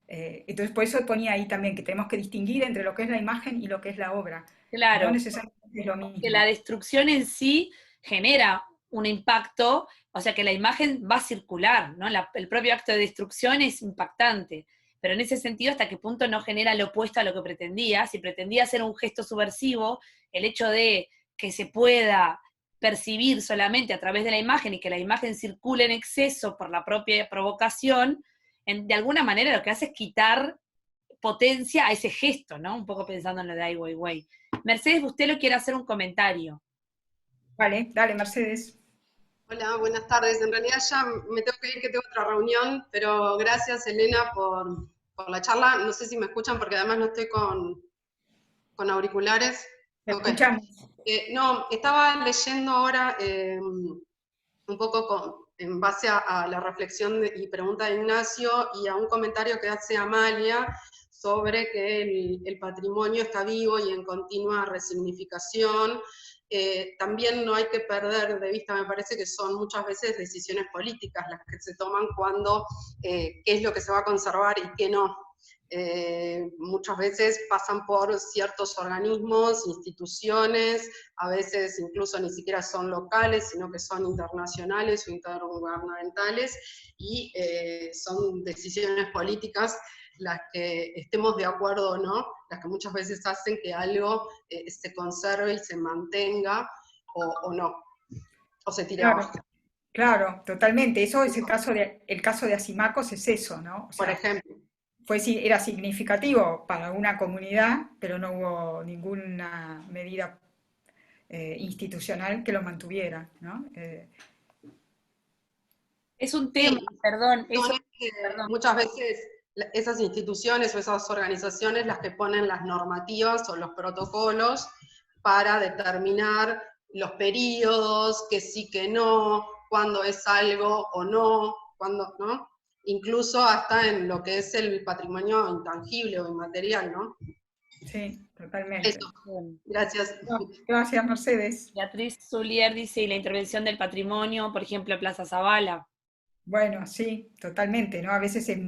Entonces por eso ponía ahí también que tenemos que distinguir entre lo que es la imagen y lo que es la obra. No claro, necesariamente es lo que la mismo. destrucción en sí genera un impacto, o sea que la imagen va a circular, ¿no? El propio acto de destrucción es impactante, pero en ese sentido, ¿hasta qué punto no genera lo opuesto a lo que pretendía? Si pretendía hacer un gesto subversivo, el hecho de que se pueda percibir solamente a través de la imagen y que la imagen circule en exceso por la propia provocación, de alguna manera lo que hace es quitar potencia a ese gesto, ¿no? Un poco pensando en lo de Ai Weiwei. Mercedes, usted lo quiere hacer un comentario. Vale, dale, Mercedes. Hola, buenas tardes. En realidad ya me tengo que ir, que tengo otra reunión, pero gracias, Elena, por la charla. No sé si me escuchan porque además no estoy con auriculares. Te Okay. escuchamos. No, estaba leyendo ahora un poco en base a la reflexión y pregunta de Ignacio y a un comentario que hace Amalia sobre que el patrimonio está vivo y en continua resignificación, también no hay que perder de vista, me parece que son muchas veces decisiones políticas las que se toman cuando qué es lo que se va a conservar y qué no. Muchas veces pasan por ciertos organismos, instituciones, a veces incluso ni siquiera son locales, sino que son internacionales o intergubernamentales, y son decisiones políticas las que estemos de acuerdo o no, las que muchas veces hacen que algo se conserve y se mantenga o no, o se tire Claro, abajo. claro, totalmente. Eso es el caso de Asimacos es eso, ¿no? O Por sea, ejemplo, era significativo para una comunidad, pero no hubo ninguna medida institucional que lo mantuviera, ¿no? Es un tema, sí, perdón, son eso, perdón. muchas veces esas instituciones o esas organizaciones las que ponen las normativas o los protocolos para determinar los periodos, que sí, que no, cuándo es algo o no, cuándo, ¿no? Incluso hasta en lo que es el patrimonio intangible o inmaterial, ¿no? Sí, totalmente. Eso, Bien. gracias. No, gracias, Mercedes. Beatriz Zulier dice, y la intervención del patrimonio, por ejemplo, Plaza Zabala. Bueno, sí, totalmente, ¿no? A veces es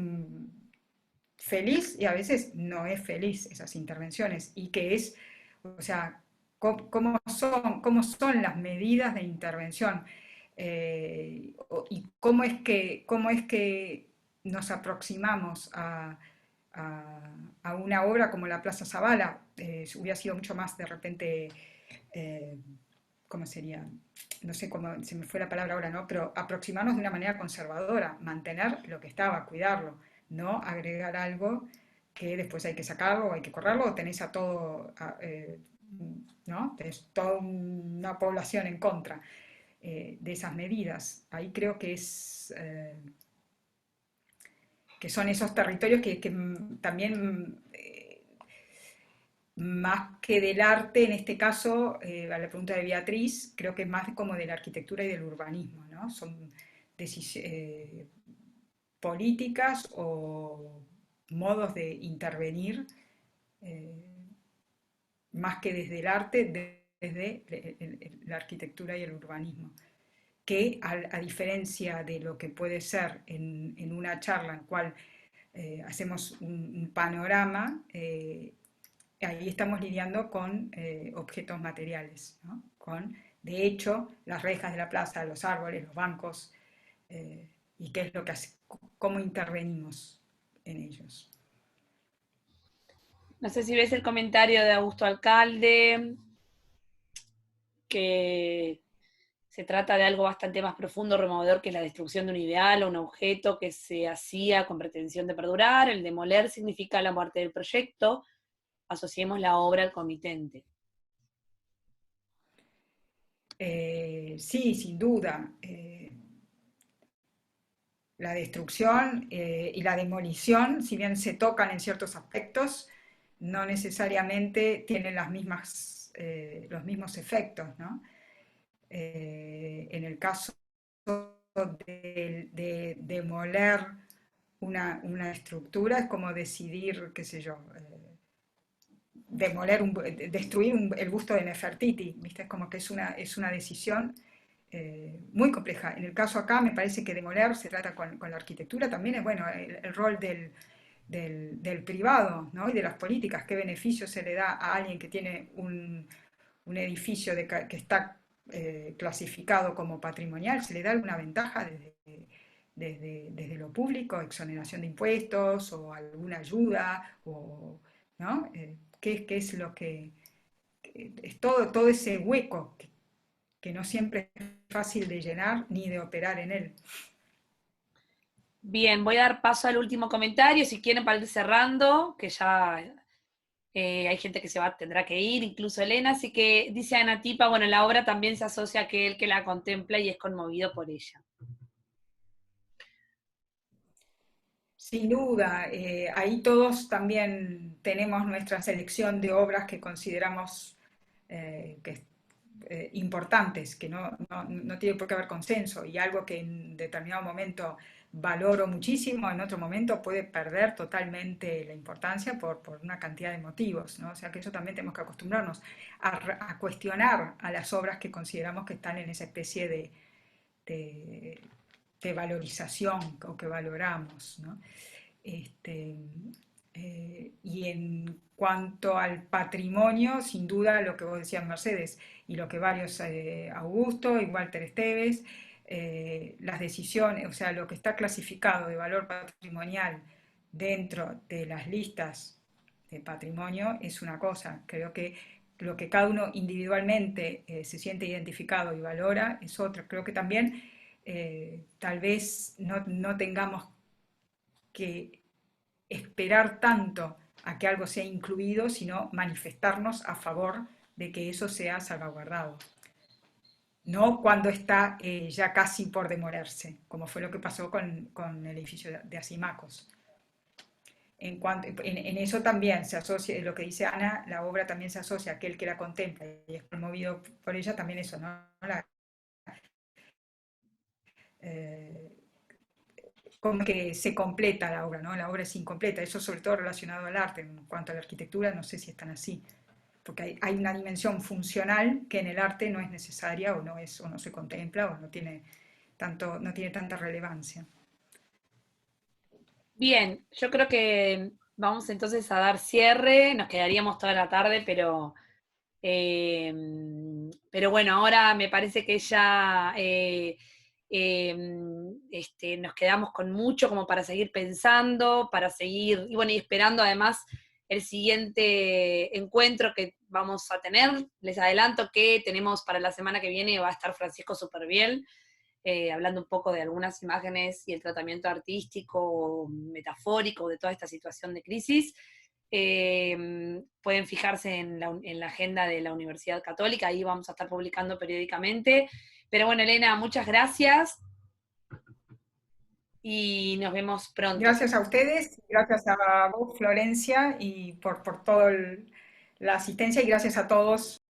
feliz y a veces no es feliz esas intervenciones. Y que es, o sea, cómo son las medidas de intervención. Y cómo es que nos aproximamos a una obra como la Plaza Zabala. Hubiera sido mucho más de repente, eh, ¿cómo sería? No sé cómo, se me fue la palabra ahora, ¿no? Pero aproximarnos de una manera conservadora, mantener lo que estaba, cuidarlo, no agregar algo que después hay que sacarlo o hay que correrlo, o tenés a todo, ¿no? Tenés toda una población en contra de esas medidas. Ahí creo que son esos territorios que también más que del arte, en este caso, a la pregunta de Beatriz, creo que es más como de la arquitectura y del urbanismo, ¿no? Son políticas o modos de intervenir, eh, más que desde el arte, desde la arquitectura y el urbanismo, que a diferencia de lo que puede ser en una charla en cual hacemos un panorama, ahí estamos lidiando con objetos materiales, ¿no? De hecho, las rejas de la plaza, los árboles, los bancos, y qué es lo que cómo intervenimos en ellos. No sé si ves el comentario de Augusto Alcalde, que se trata de algo bastante más profundo, removedor, que es la destrucción de un ideal o un objeto que se hacía con pretensión de perdurar. El demoler significa la muerte del proyecto. Asociemos la obra al comitente. Sí, sin duda. La destrucción y la demolición, si bien se tocan en ciertos aspectos, no necesariamente tienen los mismos efectos, ¿no? En el caso de demoler una estructura es como decidir, qué sé yo, destruir el busto de Nefertiti, ¿viste? Es como que es una decisión muy compleja. En el caso acá me parece que demoler se trata con la arquitectura también, es bueno, el rol del privado, ¿no? Y de las políticas, qué beneficio se le da a alguien que tiene un edificio que está clasificado como patrimonial, se le da alguna ventaja desde lo público, exoneración de impuestos o alguna ayuda, ¿no? ¿Qué es lo que es todo ese hueco que no siempre es fácil de llenar ni de operar en él? Bien, voy a dar paso al último comentario, si quieren, para ir cerrando, que ya hay gente que tendrá que ir, incluso Elena, así que dice Ana Tipa, bueno, la obra también se asocia a aquel que la contempla y es conmovido por ella. Sin duda, ahí todos también tenemos nuestra selección de obras que consideramos importantes, que no tiene por qué haber consenso, y algo que en determinado momento valoro muchísimo, en otro momento puede perder totalmente la importancia por una cantidad de motivos, ¿no? O sea que eso también tenemos que acostumbrarnos a cuestionar a las obras que consideramos que están en esa especie de, de valorización o que valoramos, ¿no? Este, y en cuanto al patrimonio, sin duda lo que vos decías, Mercedes, y lo que varios, Augusto y Walter Esteves, las decisiones, o sea, lo que está clasificado de valor patrimonial dentro de las listas de patrimonio es una cosa. Creo que lo que cada uno individualmente se siente identificado y valora es otra. Creo que también tal vez no tengamos que esperar tanto a que algo sea incluido, sino manifestarnos a favor de que eso sea salvaguardado. No cuando está ya casi por demorarse, como fue lo que pasó con el edificio de Asimacos. En eso también se asocia, lo que dice Ana, la obra también se asocia a aquel que la contempla y es promovido por ella, también eso, ¿no? Eh, como que se completa la obra, ¿no? La obra es incompleta, eso sobre todo relacionado al arte. En cuanto a la arquitectura, no sé si están así, porque hay una dimensión funcional que en el arte no es necesaria o no se contempla o no tiene tanta relevancia. Bien, yo creo que vamos entonces a dar cierre, nos quedaríamos toda la tarde, pero bueno, ahora me parece que ya nos quedamos con mucho como para seguir pensando, para seguir, y bueno, y esperando además el siguiente encuentro que vamos a tener. Les adelanto que tenemos para la semana que viene, va a estar Francisco Superviel, hablando un poco de algunas imágenes y el tratamiento artístico, metafórico de toda esta situación de crisis. Pueden fijarse en la agenda de la Universidad Católica, ahí vamos a estar publicando periódicamente. Pero bueno, Elena, muchas gracias y nos vemos pronto. Gracias a ustedes, gracias a vos, Florencia, y por toda la asistencia, y gracias a todos